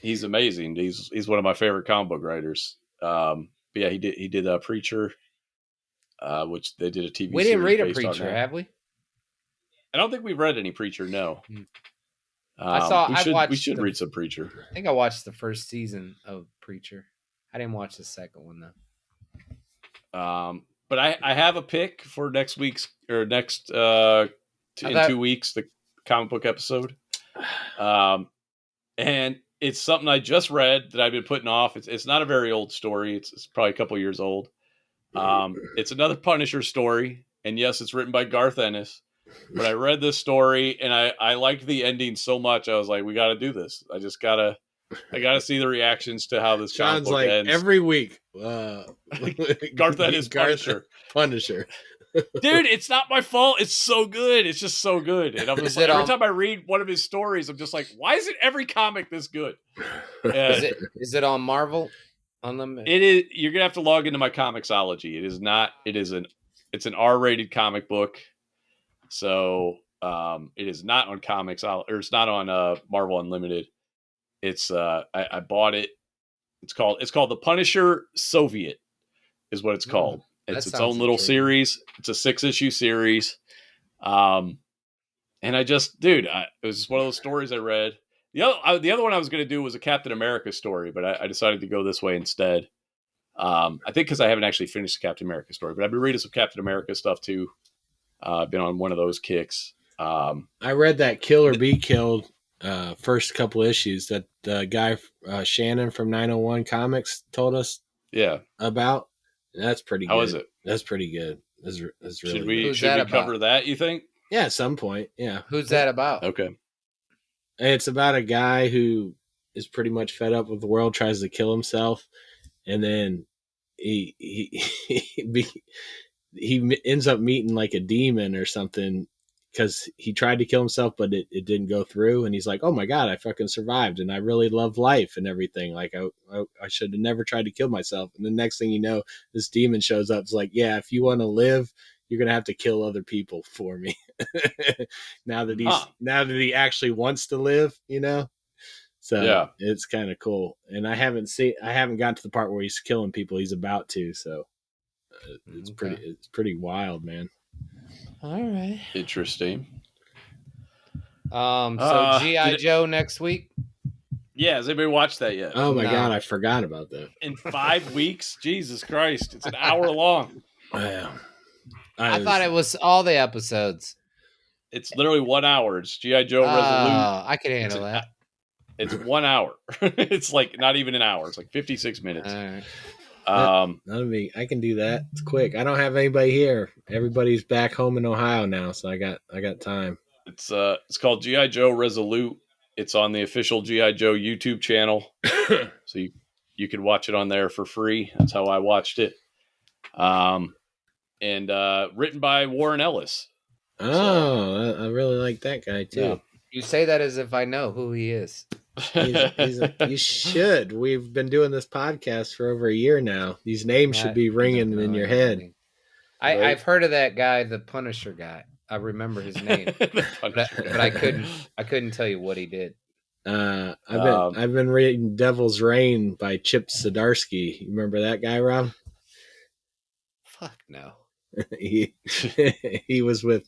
He's amazing. He's one of my favorite comic book writers. But yeah, he did Preacher, which they did a TV. We didn't read a Preacher, have we? I don't think we've read any Preacher. No. We should read some Preacher. I think I watched the first season of Preacher. I didn't watch the second one though. But I have a pick for next week's or next in 2 weeks, the comic book episode. And it's something I just read that I've been putting off. It's not a very old story. It's probably a couple years old. It's another Punisher story, and yes, it's written by Garth Ennis. But I read this story and I liked the ending so much. I was like, we got to do this. I got to see the reactions to how this comic book ends. Every week. Garth Ennis Punisher. Dude, it's not my fault. It's so good. It's just so good. And I'm just like, every time I read one of his stories, I'm just like, why isn't every comic this good? Is it on Marvel? Unlimited? It is. You're gonna have to log into my Comixology. It is not. It's an R-rated comic book. So it is not on comics, or it's not on Marvel Unlimited. It's I bought it. It's called The Punisher Soviet, is what it's called. It's its own little series. It's a 6-issue series. And it was just one of those stories I read. The other one I was going to do was a Captain America story, but I decided to go this way instead. I think because I haven't actually finished the Captain America story, but I've been reading some Captain America stuff too. I've been on one of those kicks. I read that Kill or Be Killed first couple issues that the guy Shannon from 901 Comics told us about. And that's pretty good. How is it? That's pretty good. That's really good. Should we cover that, you think? Yeah, at some point. Yeah. Who's that about? Okay. It's about a guy who is pretty much fed up with the world, tries to kill himself, and then he ends up meeting like a demon or something because he tried to kill himself, but it didn't go through. And he's like, oh my God, I fucking survived. And I really love life and everything. Like I should have never tried to kill myself. And the next thing you know, this demon shows up. It's like, yeah, if you want to live, you're going to have to kill other people for me. now that he actually wants to live, you know? So it's kind of cool. And I haven't got to the part where he's killing people. He's about to, so it's pretty wild, man. All right. Interesting. So G.I. Joe next week? Yeah, has anybody watched that yet? Oh my God, I forgot about that. In 5 weeks? Jesus Christ. It's an hour long. I thought it was all the episodes. It's literally 1 hour. It's G.I. Joe Resolute. I can handle that. It's 1 hour. It's like not even an hour. It's like 56 minutes. All right. I can do that. It's quick. I don't have anybody here. Everybody's back home in Ohio now, so I got time. It's called G.I. Joe Resolute. It's on the official G.I. Joe YouTube channel. So you can watch it on there for free. That's how I watched it. And written by Warren Ellis. Oh, I really like that guy too. Yeah. You say that as if I know who he is. You should. We've been doing this podcast for over a year now. These names should be ringing in your head. I've heard of that guy, the Punisher guy. I remember his name, but I couldn't tell you what he did. I've been reading Devil's Reign by Chip Zdarsky. You remember that guy, Rob? Fuck no. he was with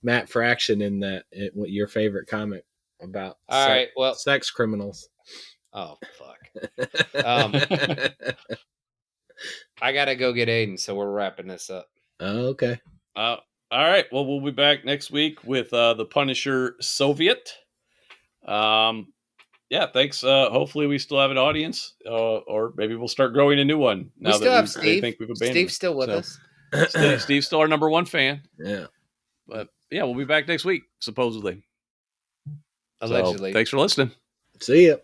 Matt Fraction in your favorite comic about sex criminals. Oh fuck. I gotta go get Aiden, so we're wrapping this up. Oh, okay. All right. Well, we'll be back next week with the Punisher Soviet. Yeah, thanks. Hopefully we still have an audience, or maybe we'll start growing a new one. Now we still have Steve. They think we've abandoned Steve's still with us. Steve's still our number one fan. Yeah. But yeah, we'll be back next week, supposedly. Allegedly. So, thanks for listening. See ya.